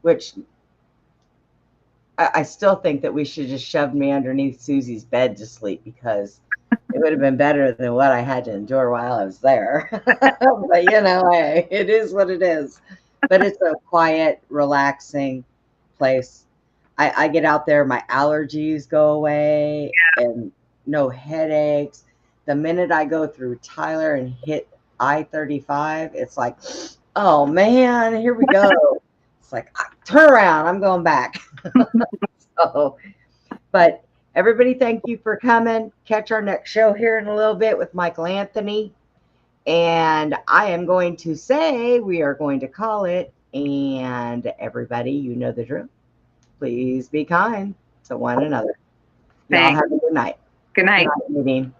which I still think that we should just shove me underneath Susie's bed to sleep, because it would have been better than what I had to endure while I was there. But hey, it is what it is. But it's a quiet, relaxing place. I get out there, my allergies go away, and no headaches. The minute I go through Tyler and hit I-35, it's like, oh man, here we go. It's like, turn around, I'm going back. But everybody, thank you for coming. Catch our next show here in a little bit with Michael Anthony. And I am going to say we are going to call it. And everybody, you know the drill. Please be kind to one another. Y'all have a good night. Good night. Good night, Nadine.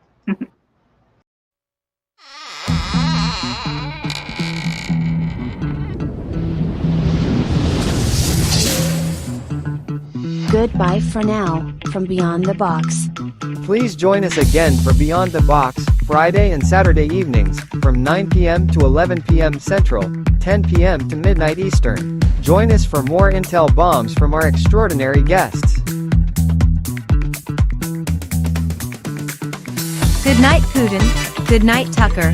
Goodbye for now, from Beyond the Box. Please join us again for Beyond the Box, Friday and Saturday evenings, from 9 p.m. to 11 p.m. Central, 10 p.m. to midnight Eastern. Join us for more intel bombs from our extraordinary guests. Good night, Putin. Good night, Tucker.